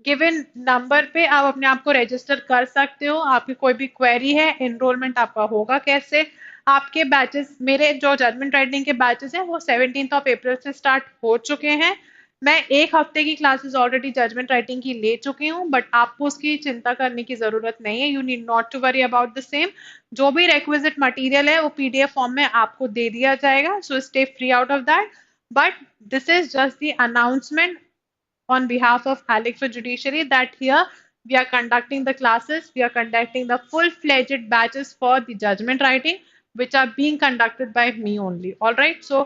गिवन नंबर पे आप अपने आप को रजिस्टर कर सकते हो। आपकी कोई भी क्वेरी है, एनरोलमेंट आपका होगा कैसे, आपके बैचेस, मेरे जो जजमेंट राइटिंग के बैचेस हैं वो 17 अप्रैल से स्टार्ट हो चुके हैं। मैं एक हफ्ते की क्लासेस ऑलरेडी जजमेंट राइटिंग की ले चुकी हूँ, बट आपको उसकी चिंता करने की जरूरत नहीं है। You need not to worry about the same. जो भी रेक्विजिट मटेरियल है वो पीडीएफ फॉर्म में आपको दे दिया जाएगा, so stay free out of that. But this is just the announcement on behalf of ALEC for Judiciary that here we are conducting the classes, we are conducting the full-fledged batches for the judgment writing, which are being conducted by me only. All right, so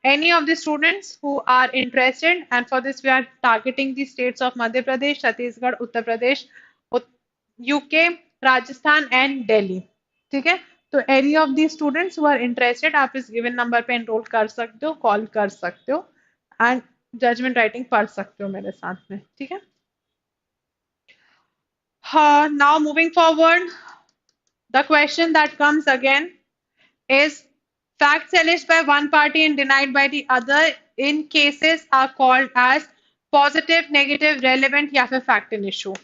any of the students who are interested, and for this we are targeting the states of Madhya Pradesh, Chhattisgarh, Uttar Pradesh, UK, Rajasthan and Delhi. ठीक है, तो any of the students who are interested, आप इस given number पे enrol कर सकते हो, call कर सकते हो, एंड जजमेंट राइटिंग पढ़ सकते हो मेरे साथ में। ठीक है, हाँ, now moving forward, the question that comes again is facts alleged by one party and denied by the other in cases are called as positive, negative, relevant या फिर fact in issue।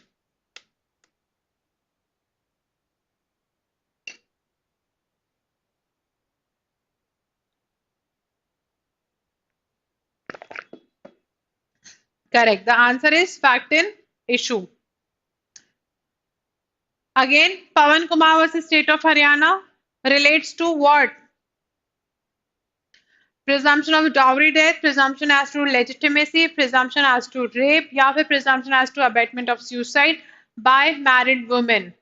Correct. The answer is fact in issue. Again, Pawan Kumar versus State of Haryana relates to what? Presumption of dowry death, presumption as to legitimacy, presumption as to rape, या फिर presumption as to abetment of suicide by married women.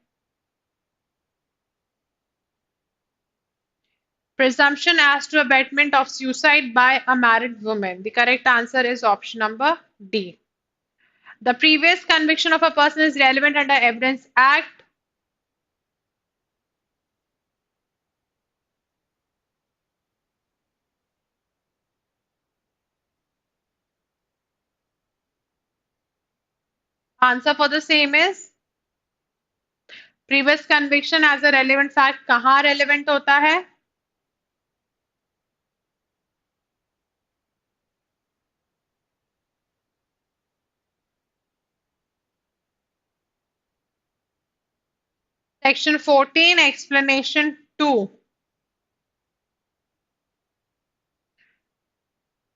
Presumption as to abetment of suicide by a married woman. The correct answer is option number D. The previous conviction of a person is relevant under Evidence Act. Answer for the same is previous conviction as a relevant fact कहाँ relevant होता है? Section 14, explanation 2.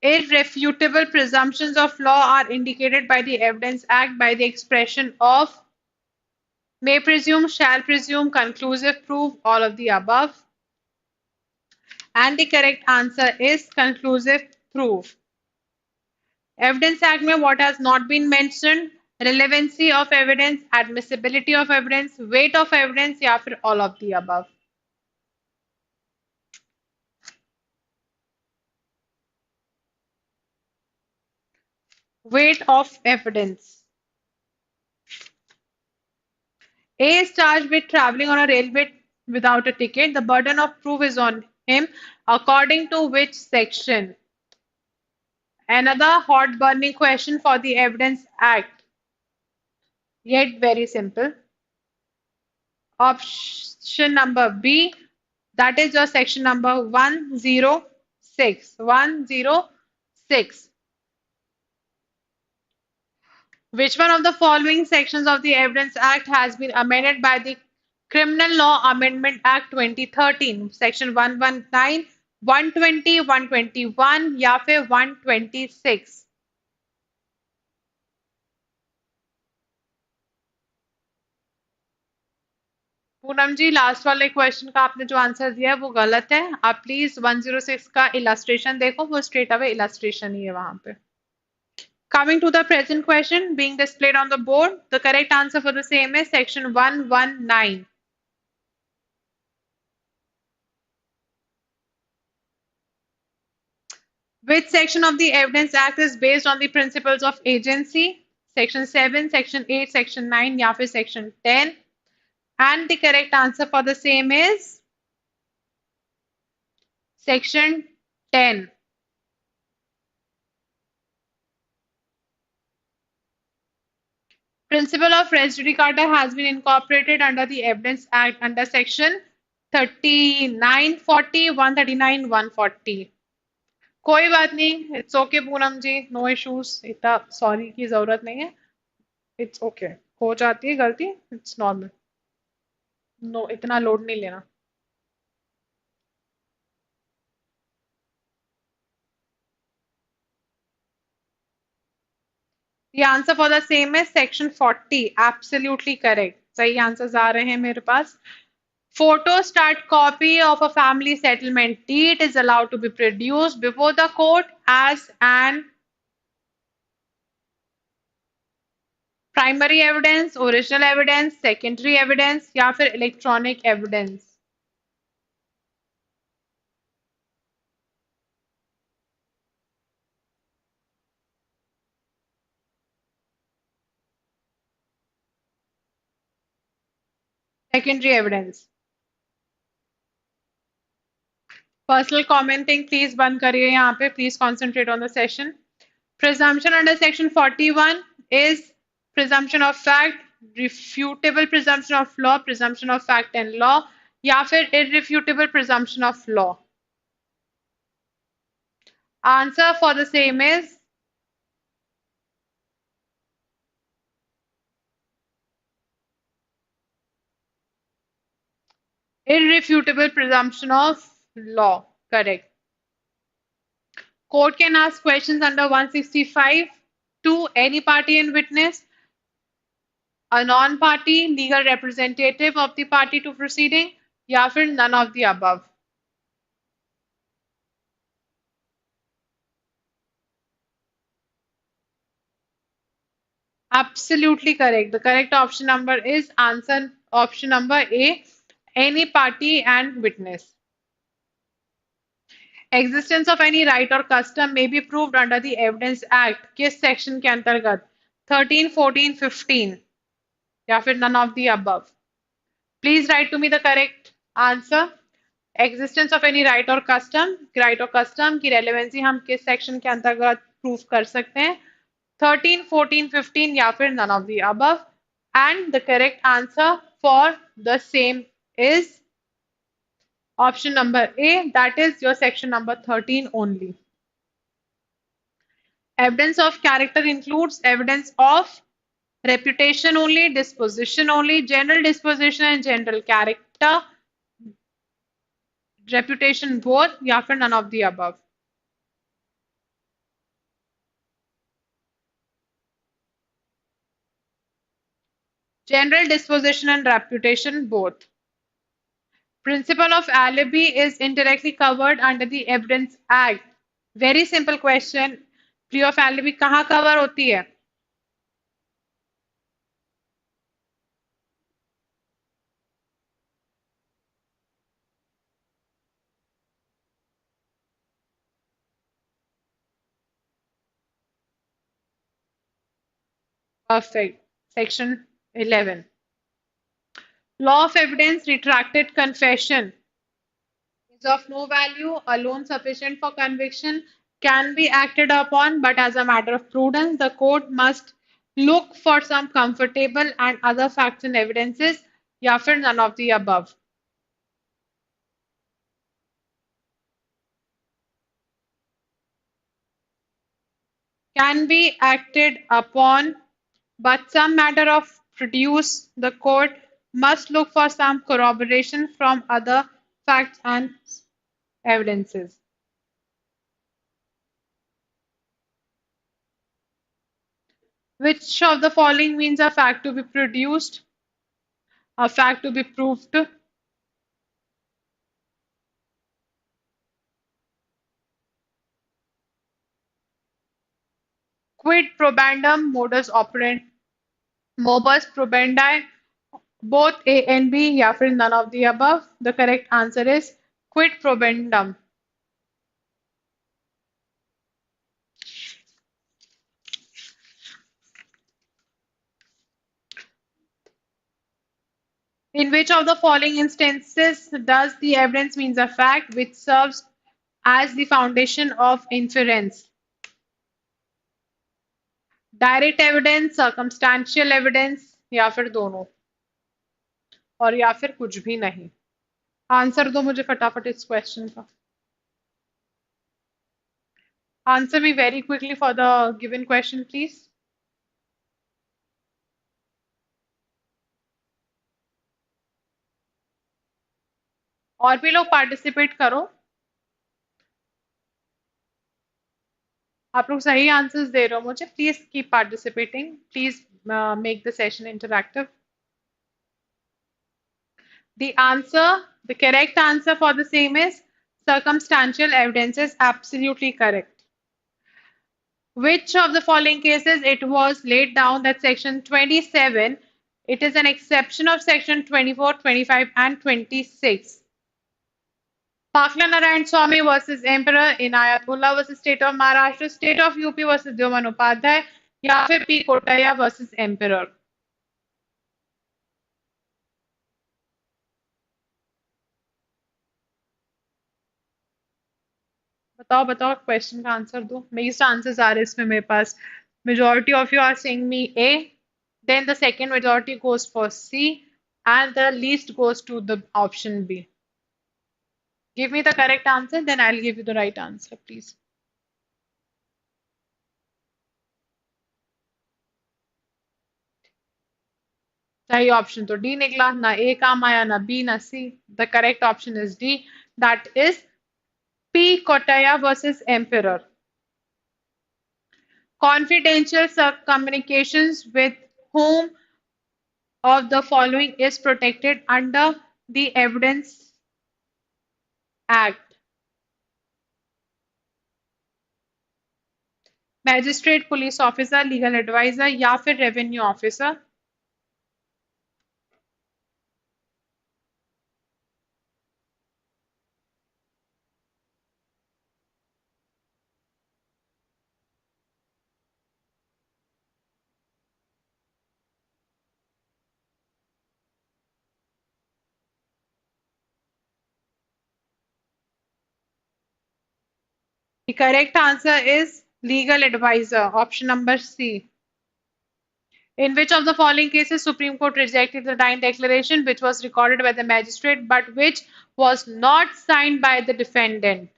Irrefutable presumptions of law are indicated by the Evidence Act by the expression of may presume, shall presume, conclusive proof, all of the above. And the correct answer is conclusive proof. Evidence Act में what has not been mentioned? Relevancy of evidence, admissibility of evidence, weight of evidence या फिर all of the above. Weight of evidence. A is charged with traveling on a railway without a ticket. The burden of proof is on him according to which section? Another hot burning question for the Evidence Act, yet very simple. Option number B, that is your section number 106. 106. Which one of the following sections of the Evidence Act has been amended by the Criminal Law Amendment Act 2013? Section 119, 120, 121 या फिर 126? पूनम जी, last वाले question का आपने जो answer दिया है वो गलत है. आप प्लीज 106 का इलस्ट्रेशन देखो, वो स्ट्रेट अवे इलस्ट्रेशन ही है वहां पे. Coming to the present question being displayed on the board, the correct answer for the same is section 119. Which section of the Evidence Act is based on the principles of agency? Section 7, Section 8, Section 9 या फिर Section 10? And the correct answer for the same is Section 10. Principle of res judicata has been incorporated under the Evidence Act under Section 3940, 139, 140. कोई बात नहीं, it's okay Poonam ji, no issues, इतना sorry की जरूरत नहीं है. इट्स ओके, हो जाती है गलती, इट्स नॉर्मल. नो, इतना लोड नहीं लेना. The answer for the same is section 40. Absolutely correct. सही आंसर्स आ रहे हैं मेरे पास. Photostat copy of a family settlement deed is allowed to be produced before the court as an primary evidence, original evidence, secondary evidence या फिर electronic evidence. Secondary evidence. Personal commenting please बंद करिए यहाँ पे. Please concentrate on the session. Presumption under section 41 is presumption of fact, refutable presumption of law, presumption of fact and law या फिर irrefutable presumption of law. Answer for the same is irrefutable presumption of law. Correct. Court can ask questions under 165 2. Any party in witness, a non-party legal representative of the party to proceeding, या फिर none of the above. Absolutely correct. The correct option number is answer option number A, any party and witness. Existence of any right or custom may be proved under the Evidence Act. किस section के अंतर्गत? 13, 14, 15 या फिर none of the above. Please write to me the correct answer. Existence of any right or custom की relevancy हम किस section के अंतर्गत prove कर सकते हैं? 13, 14, 15 या फिर none of the above. And the correct answer for the same is option number A, that is your section number 13 only. Evidence of character includes evidence of reputation only, disposition only, general disposition and general character, reputation both, या फिर none of the above. General disposition and reputation both. Principle of alibi is indirectly covered under the Evidence Act. Very simple question. Plea of alibi कहाँ cover होती है? Perfect. Section 11. Law of evidence, retracted confession is of no value, alone sufficient for conviction, can be acted upon, but as a matter of prudence, the court must look for some comfortable and other facts and evidences, या फिर none of the above. Can be acted upon, but some matter of produce, the court must look for some corroboration from other facts and evidences. Which of the following means a fact to be produced, a fact to be proved? Quid probandum, modus operandi, modus probendi, both A and B, या फिर none of the above. The correct answer is quid probandum. In which of the following instances does the evidence means a fact which serves as the foundation of inference? Direct evidence, circumstantial evidence, या फिर दोनों, और या फिर कुछ भी नहीं. Answer दो मुझे फटाफट इस क्वेश्चन का. Answer me very quickly for the given question, please. और भी लोग पार्टिसिपेट करो. आप लोग सही आंसर्स दे रहे हो मुझे. Please keep participating. Please make the session interactive. The correct answer for the same is circumstantial evidence is absolutely correct. Which of the following cases it was laid down that section 27, it is an exception of section 24, 25 and 26? Pakla Narayan Swamy versus Emperor, Inayatullah versus State of Maharashtra, State of UP versus Dyoman Upadhyay, या फिर P. Kotaya versus Emperor? बताओ बताओ, question का answer दो. मेस्ट answers आ रहे हैं इसमें मेरे पास. Majority of you are saying me A, then the second majority goes for C, and the least goes to the option B. Give me the correct answer, then I'll give you the right answer, please. सही option तो D निकला. ना A काम आया, ना B, ना C. The correct option is D, that is P. Kotaya versus Emperor. Confidential communications with whom of the following is protected under the Evidence Act? Magistrate, police officer, legal advisor या फिर revenue officer? The correct answer is legal advisor, option number C. In which of the following cases Supreme Court rejected the Dine declaration which was recorded by the magistrate but which was not signed by the defendant?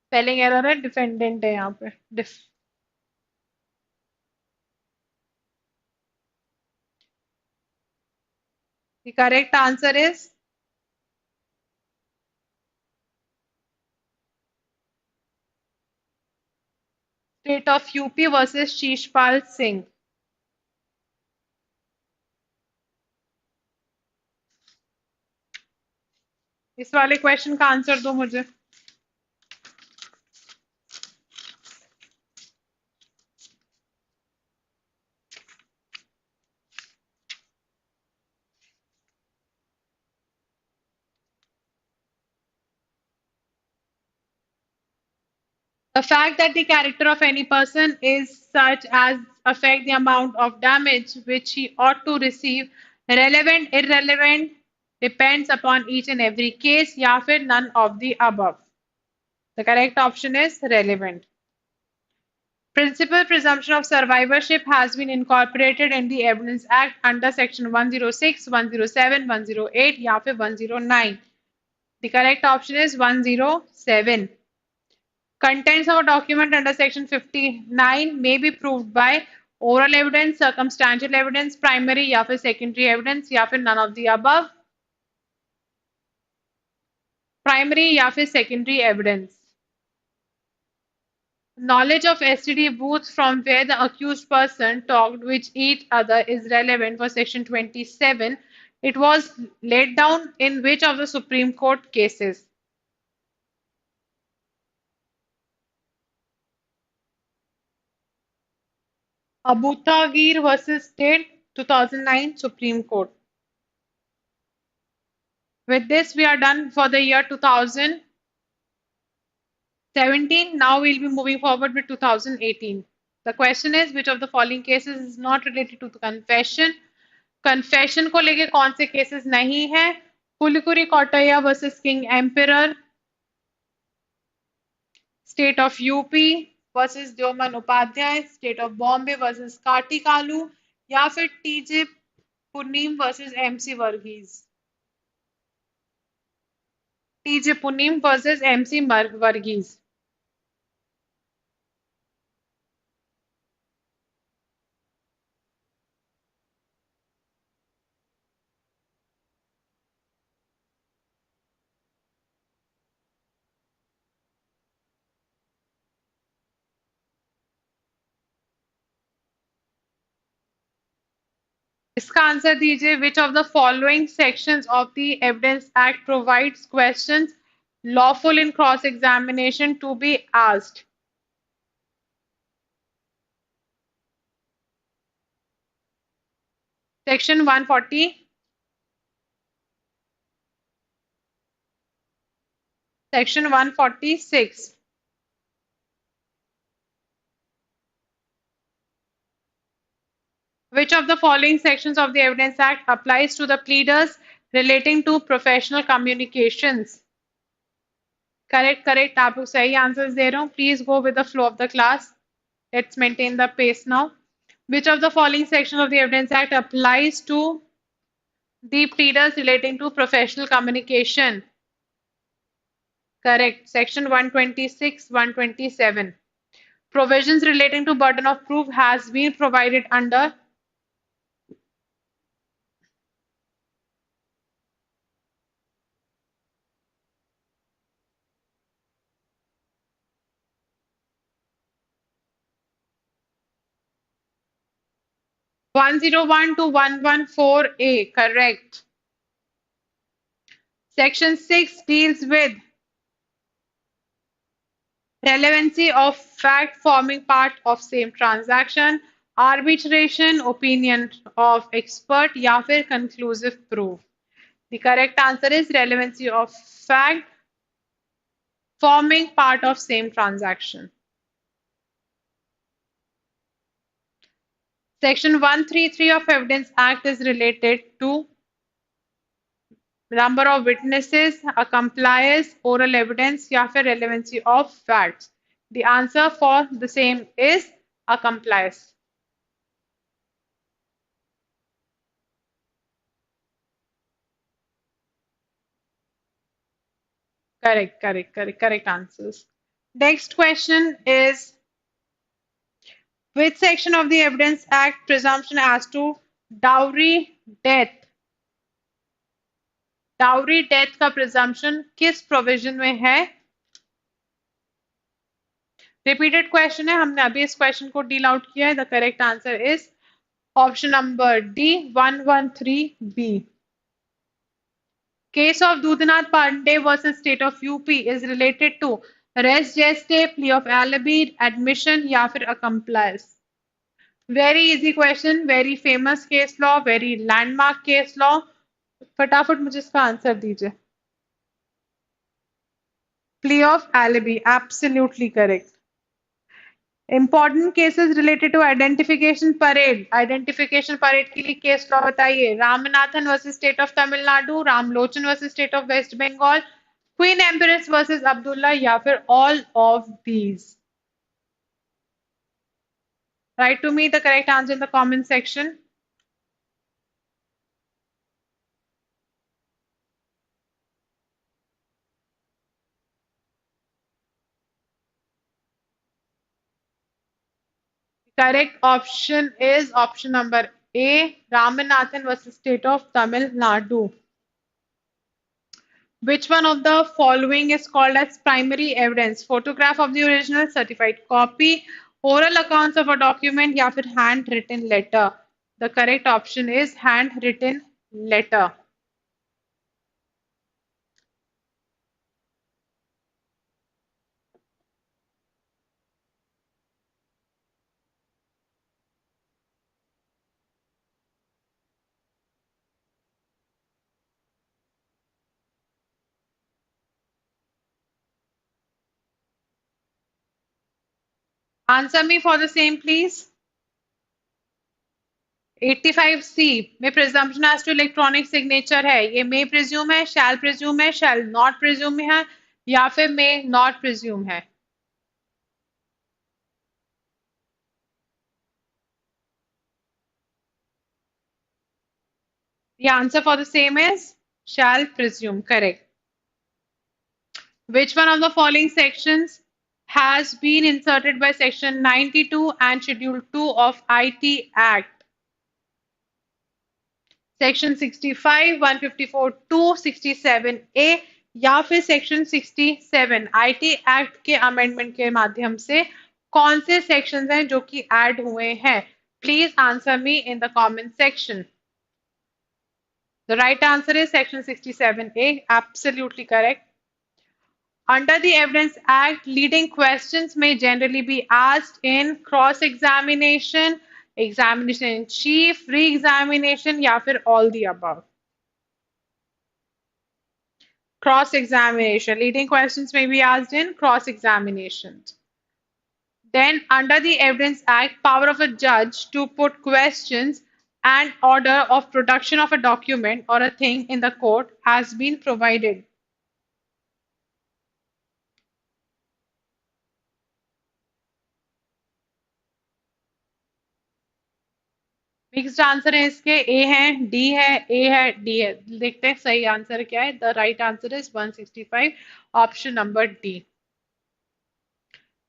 Spelling error है defendant है यहाँ पे. The correct answer is State of UP versus Shishpal Singh. इस वाले question का answer दो मुझे. The fact that the character of any person is such as affect the amount of damage which he ought to receive, relevant, irrelevant, depends upon each and every case, या फिर none of the above. The correct option is relevant. Principal presumption of survivorship has been incorporated in the Evidence Act under section 106, 107, 108 या फिर 109. The correct option is 107. Contents of a document under section 59 may be proved by oral evidence, circumstantial evidence, primary या फिर secondary evidence या फिर none of the above. Primary या फिर secondary evidence. Knowledge of STD booths from where the accused person talked with each other is relevant for section 27. It was laid down in which of the Supreme Court cases? Abutagir versus State, 2009 Supreme Court. With this, we are done for the year 2017. Now we'll be moving forward with 2018. The question is, which of the following cases is not related to the confession? Confession को लेके कौन से cases नहीं है? Pulikuri Kottayya versus King Emperor, State of UP versus Dyoman Upadhyay, State of Bombay versus Kati Kalu, या फिर TJ Punim versus MC Varghese. TJ Punim versus MC Varghese. इसका answer दीजिए. Which of the following sections of the Evidence Act provides questions lawful in cross examination to be asked? Section 140, Section 146. Which of the following sections of the Evidence Act applies to the pleaders relating to professional communications? Correct. आप लोग सही answers दे रहे हो. Please go with the flow of the class. Let's maintain the pace now. Which of the following sections of the Evidence Act applies to the pleaders relating to professional communication? Correct. Section 126, 127. Provisions relating to burden of proof has been provided under 101 to 114A, correct. Section 6 deals with relevancy of fact forming part of same transaction, arbitration, opinion of expert या फिर conclusive proof. The correct answer is relevancy of fact forming part of same transaction. Section 133 of Evidence Act is related to number of witnesses, accomplice, oral evidence या फिर relevancy of facts. The answer for the same is accomplice. Correct answers. Next question is which section of the Evidence Act presumption as to dowry death? Dowry death का presumption किस provision में है? Repeated question है, हमने अभी इस question को deal out किया है. The correct answer is option number D, 113B. Case of Dudhanath Pandey versus State of UP is related to res geste, plea of alibi, admission या फिर accomplice. Very easy question, very famous case law, very landmark case law. फटाफट मुझे इसका answer दीजिए. Plea of alibi, absolutely correct. Important cases related to identification parade. Identification parade के लिए case law बताइए. Ramanathan versus state of Tamil Nadu, Ramlochan versus state of West Bengal, Queen Empress versus Abdullah या फिर all of these. Write to me the correct answer in the comment section. Correct option is option number A, Ramanathan versus State of Tamil Nadu. Which one of the following is called as primary evidence? Photograph of the original, certified copy, oral accounts of a document या फिर handwritten letter? The correct option is handwritten letter. Answer me for the same, please. 85C में presumption as to electronic signature है. ये may presume है, shall presume है, shall not presume है या फिर may not presume है. The answer for the same is shall presume. Correct. Which one of the following sections has been inserted by section 92 and schedule 2 of IT Act? Section 65, 154, 267A या फिर section 67 IT Act के amendment के माध्यम से कौन से sections हैं जो कि add हुए हैं? Please answer me in the comment section. The right answer is section 67A. Absolutely correct. Under the Evidence Act, leading questions may generally be asked in cross-examination, examination in chief, re-examination या फिर all the above. Cross-examination. Leading questions may be asked in cross-examination. Then, under the Evidence Act, power of a judge to put questions and order of production of a document or a thing in the court has been provided. Mixed answer है इसके. ए है, D है, ए है, D है. देखते हैं सही answer क्या है. The right answer is 165, option number D.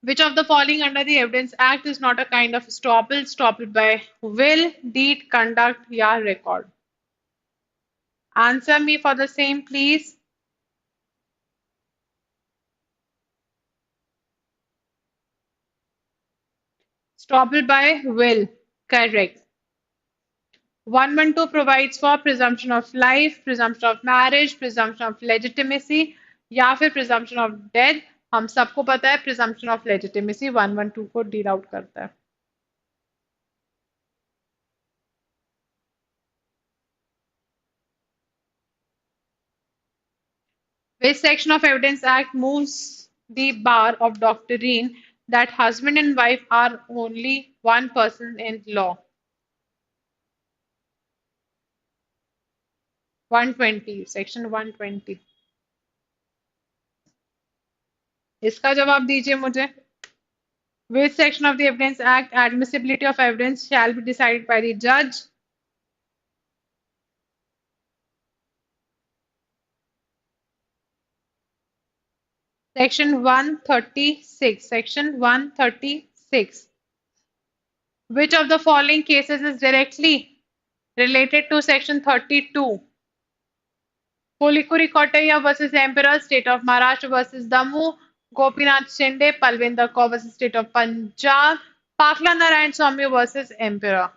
Which of the following under the Evidence Act is not a kind of estoppel? Estoppel by will, deed, conduct या record? Answer me for the same, please. Estoppel by will. Correct. 112 provides for presumption of life, presumption of marriage, presumption of legitimacy या फिर presumption of death. हम सबको पता है presumption of legitimacy 112 को deal out करता है. Which section of Evidence Act moves the bar of doctrine that husband and wife are only one person in law? 120, section 120. इसका जवाब दीजिए मुझे. Which section of the Evidence Act admissibility of evidence shall be decided by the judge? Section 136. Section 136. Which of the following cases is directly related to Section 32? Kolikuri Kottayya versus Emperor, State of Maharashtra versus Damu, Gopinath Shinde, Palvinder Kaur versus State of Punjab, Pakla Narayan Swamy versus Emperor.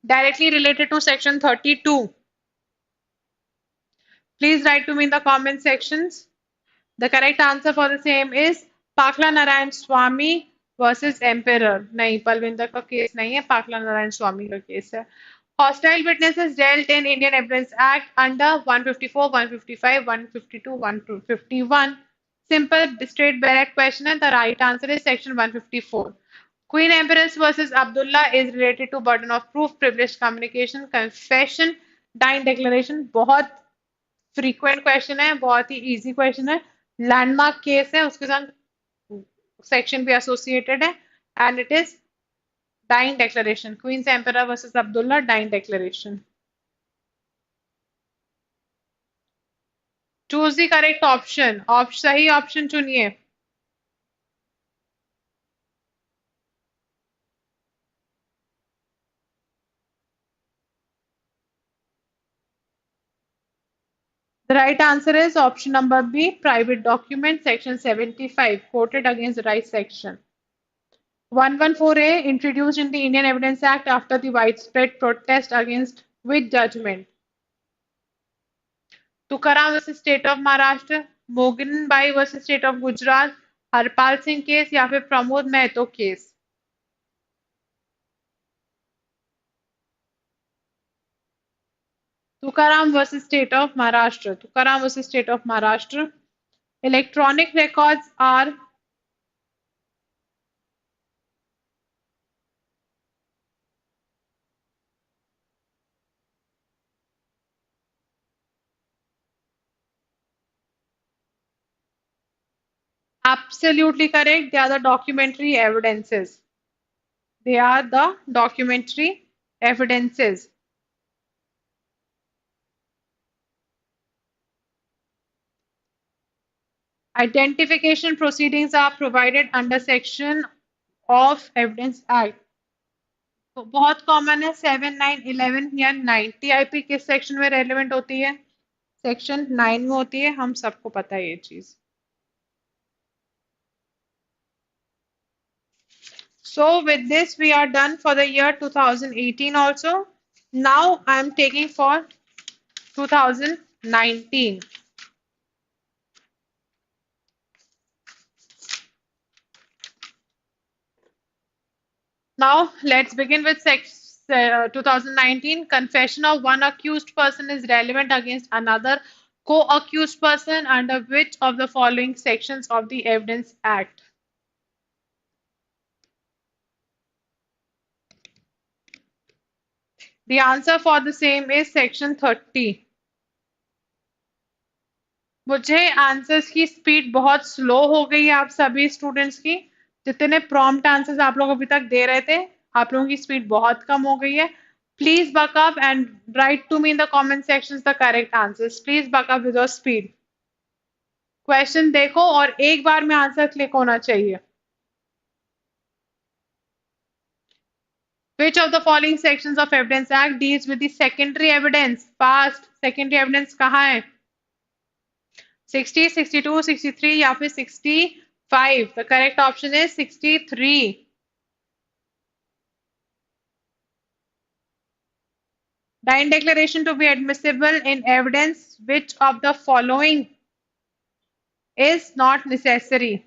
Directly related to Section 32. Please write to me in the comment sections. The correct answer for the same is Pakla Narayan Swamy versus Emperor. नहीं, पलविंदर का case नहीं है, पाकला नारायण स्वामी का case है. Hostile witnesses dealt in Indian Evidence Act under 154, 155, 152, 151. Simple, straight, direct question, and the right answer is section 154. Queen Empress versus Abdullah is related to burden of proof, privileged communication, confession, dying declaration. बहुत frequent question है, बहुत ही easy question है, landmark case है, उसके साथ section भी associated है and it is dying declaration. Queen's emperor versus Abdullah, dying declaration. Choose the correct option. सही ऑप्शन चुनिए. The right answer is option number B, private document, section 75, quoted against the right section. 114A, introduced in the Indian Evidence Act after the widespread protest against which judgment? Tukaram versus state of Maharashtra, Mogan Bai versus state of Gujarat, Harpal Singh case या फिर Pramod Mahato case. Tukaram versus state of Maharashtra. Tukaram versus state of Maharashtra. Electronic records are absolutely correct. They are the documentary evidences. They are the documentary evidences. Identification proceedings are provided under section of Evidence Act. तो बहुत common है 7, 9, 11 या 9. TIP किस section में relevant होती है? Section 9 में होती है, हम सबको पता है ये चीज. So with this we are done for the year 2018 also. Now I am taking for 2019. Now let's begin with 2019. Confession of one accused person is relevant against another co-accused person under which of the following sections of the Evidence Act? The answer for the same is section 30. मुझे answers की speed बहुत slow हो गई है आप सभी students की. जितने प्रॉम्प्ट आंसर्स आप लोग अभी तक दे रहे थे, आप लोगों की स्पीड बहुत कम हो गई है. Please buck up and write to me in the comment sections the correct answers. Please buck up with your speed. Question देखो और एक बार में आंसर क्लिक होना चाहिए. Which of the following sections of Evidence Act deals with the secondary evidence? Past secondary evidence कहाँ है? 60, 62, 63 या फिर 65? The correct option is 63. Dying declaration to be admissible in evidence, which of the following is not necessary?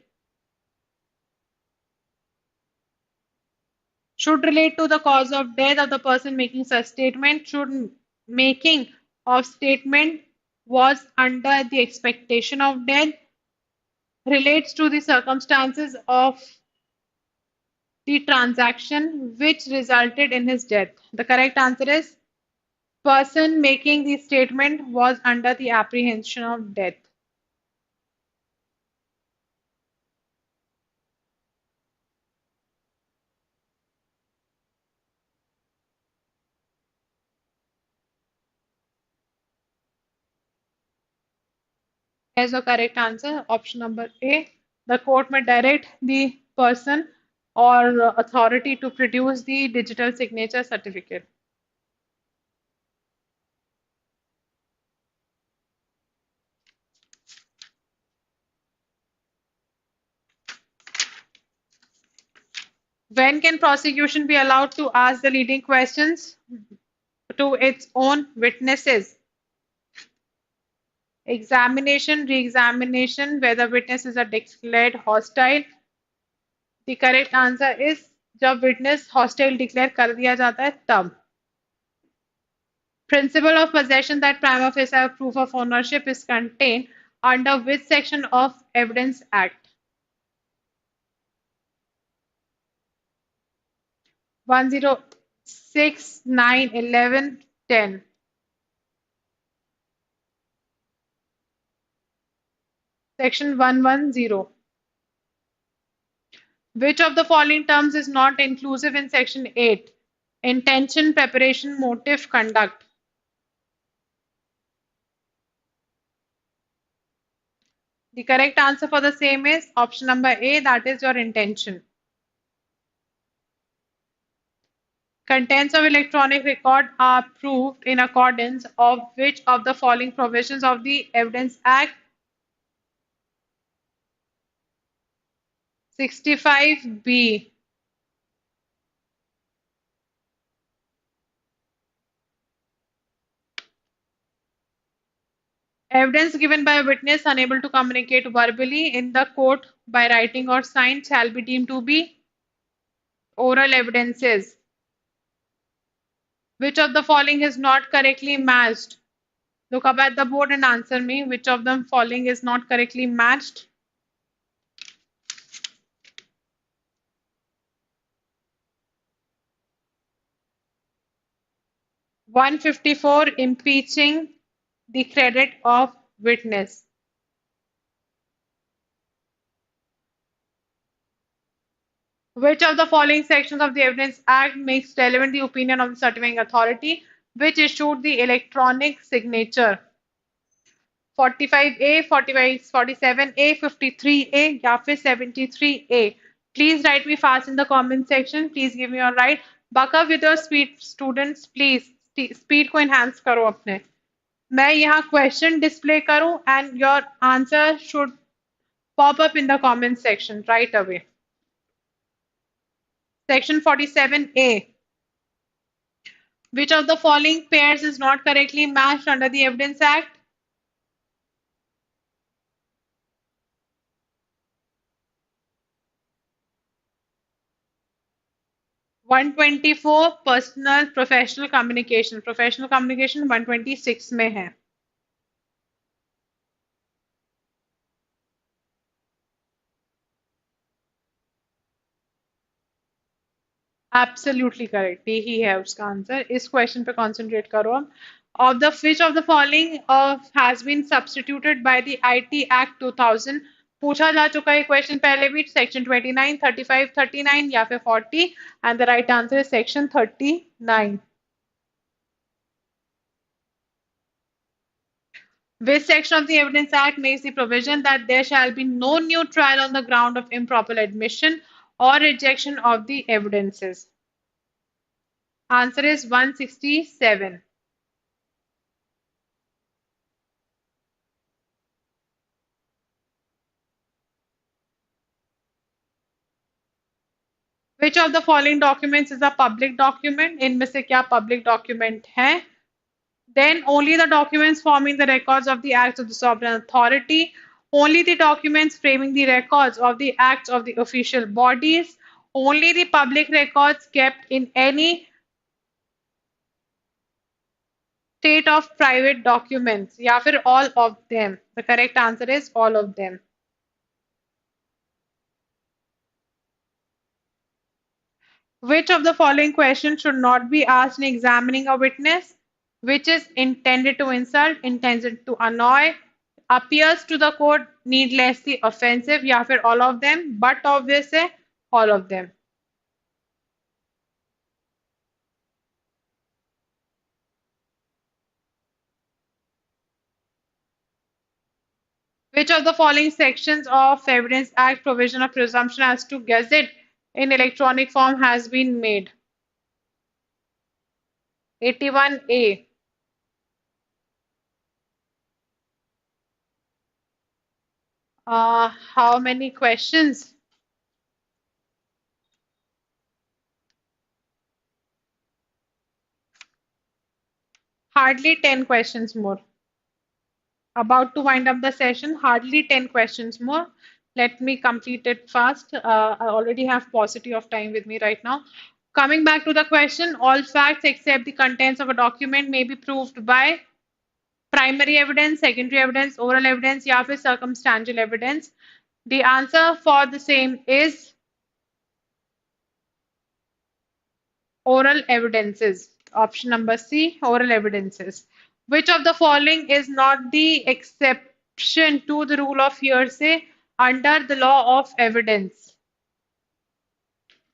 Should relate to the cause of death of the person making such statement. Should making of statement was under the expectation of death. Relates to the circumstances of the transaction which resulted in his death. The correct answer is person making the statement was under the apprehension of death. As the correct answer, option number A. The court may direct the person or authority to produce the digital signature certificate. When can prosecution be allowed to ask the leading questions to its own witnesses? Examination, re-examination, whether witness is a declared hostile. The correct answer is जब witness hostile declare कर दिया जाता है तब. Principle of possession that prima facie proof of ownership is contained under which section of Evidence Act? 106, 9, 11, 10. Section 110. Which of the following terms is not inclusive in Section 8? Intention, preparation, motive, conduct. The correct answer for the same is option number A, that is your intention. Contents of electronic record are proved in accordance of which of the following provisions of the Evidence Act? 65B. Evidence given by a witness unable to communicate verbally in the court by writing or sign shall be deemed to be oral evidences. Which of the following is not correctly matched? Look up at the board and answer me. Which of the following is not correctly matched? (154) Impeaching the credit of witness. Which of the following sections of the Evidence Act makes relevant the opinion of the certifying authority which issued the electronic signature? 45A, 45, 47A, 53A या फिर 73A? Please write me fast in the comment section. Please give me your right. Buck up with your speed, students. Please speed को enhance करो अपने. मैं यहाँ question display करूँ and your answer should pop up in the comment section right away. Section 47A. Which of the following pairs is not correctly matched under the Evidence Act? 124 personal professional communication 126 में है. Absolutely correct. D ही है उसका answer. इस question पे concentrate करो अब. Of the which of the following has been substituted by the IT Act 2000? पूछा जा चुका है क्वेश्चन पहले भी. सेक्शन 29, 35, 39 या फिर 40 and the right answer is section 39. Which section of the Evidence Act makes the provision that there shall be no new trial on the ground of improper admission or rejection of the evidences? Answer is 167. Which of the following documents is a public document? इनमें से क्या public document है? Then only the documents forming the records of the acts of the sovereign authority, only the documents framing the records of the acts of the official bodies, only the public records kept in any state of private documents, या फिर all of them. The correct answer is all of them. Which of the following questions should not be asked in examining a witness? Which is intended to insult, intended to annoy, appears to the court needlessly offensive, या फिर all of them, but obvious है all of them. Which of the following sections of Evidence Act provision of presumption as to gazette in electronic form has been made? 81A. How many questions? Hardly 10 questions more. About to wind up the session, hardly 10 questions more. Let me complete it fast. I already have paucity of time with me right now. Coming back to the question, all facts except the contents of a document may be proved by primary evidence, secondary evidence, oral evidence, या फिर circumstantial evidence. The answer for the same is oral evidences. Option number C, oral evidences. Which of the following is not the exception to the rule of hearsay under the law of evidence?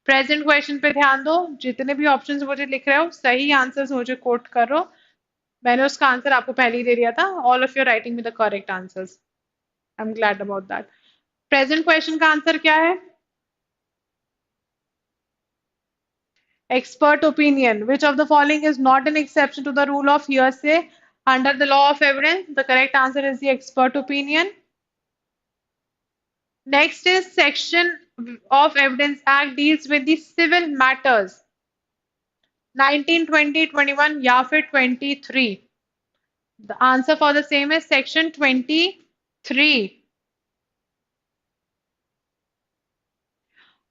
Present question पे ध्यान दो, जितने भी options मुझे लिख रहे हो सही आंसर्स मुझे कोट करो. मैंने उसका आंसर आपको पहले ही दे दिया था. All of your writing with the correct answers. I am glad about that. Present question का आंसर क्या है? Expert opinion. Which of the following is not an exception to the rule of hearsay under the law of evidence? The correct answer is the expert opinion. Next is section of Evidence Act deals with the civil matters. 19, 20, 21 या फिर 23. The answer for the same is section 23.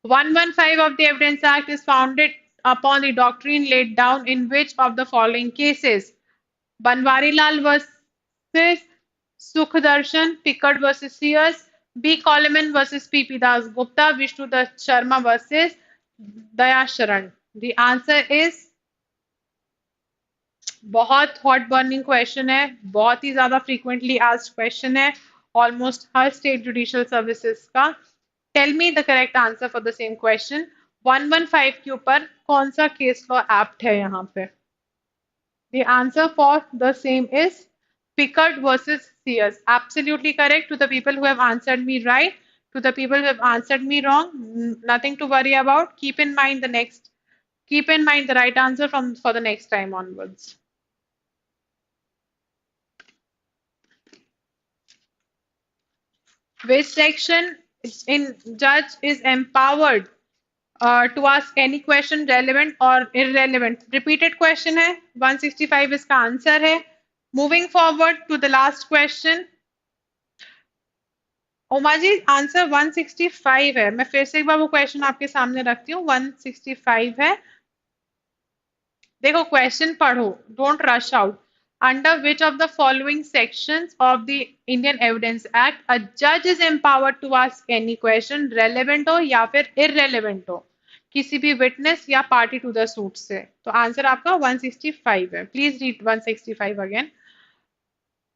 115 of the Evidence Act is founded upon the doctrine laid down in which of the following cases? Banwarilal versus Sukhdarshan, Pickard versus Sears, B. Coleman versus P.P. Das Gupta, Vishnu Dutt Sharma versus Dayasharan. The answer is बहुत hot burning question है, बहुत ही ज्यादा frequently asked question है, almost हर state judicial services का. Tell me the correct answer for the same question. 115 के ऊपर कौन सा केस लॉ एप्ट है यहाँ पे? The answer for the same is Pickard versus Sears. Absolutely correct. To the people who have answered me right, to the people who have answered me wrong, nothing to worry about. Keep in mind the right answer for the next time onwards. Which section in judge is empowered to ask any question relevant or irrelevant? Repeated question है, 165 इसका answer है. Moving forward to the last question. Uma ji answer 165 है. मैं फिर से एक बार वो question आपके सामने रखती हूँ. 165 है. देखो क्वेश्चन पढ़ो, don't rush out. Under which of the following sections of the Indian Evidence Act a judge is empowered to ask any question relevant हो या फिर irrelevant हो किसी भी witness या party to the suit से? तो आंसर आपका 165 है. Please read 165 again.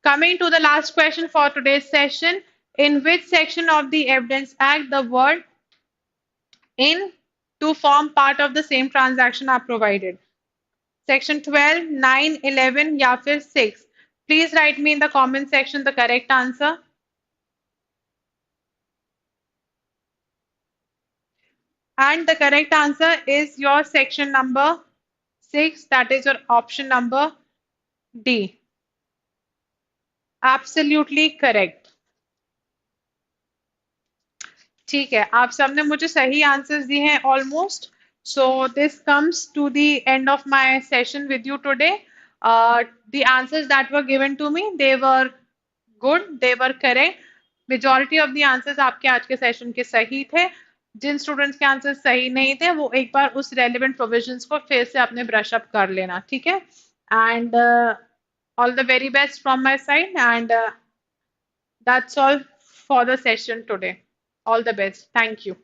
Coming to the last question for today's session, in which section of the Evidence Act the word in to form part of the same transaction are provided? Section 12, 9, 11 या फिर 6. Please write me in the comment section the correct answer. And the correct answer is your section number 6, that is your option number D. Absolutely correct. ठीक है, आप सबने मुझे सही answers दिए हैं almost. So this comes to the end of my session with you today. Uh, the answers that were given to me, they were good, they were correct. Majority of the answers आपके आज के session के सही थे. जिन students के answer सही नहीं थे वो एक बार उस रेलिवेंट प्रोविजंस को फिर से अपने ब्रश अप कर लेना, ठीक है. And all the very best from my side, and that's all for the session today. All the best. Thank you.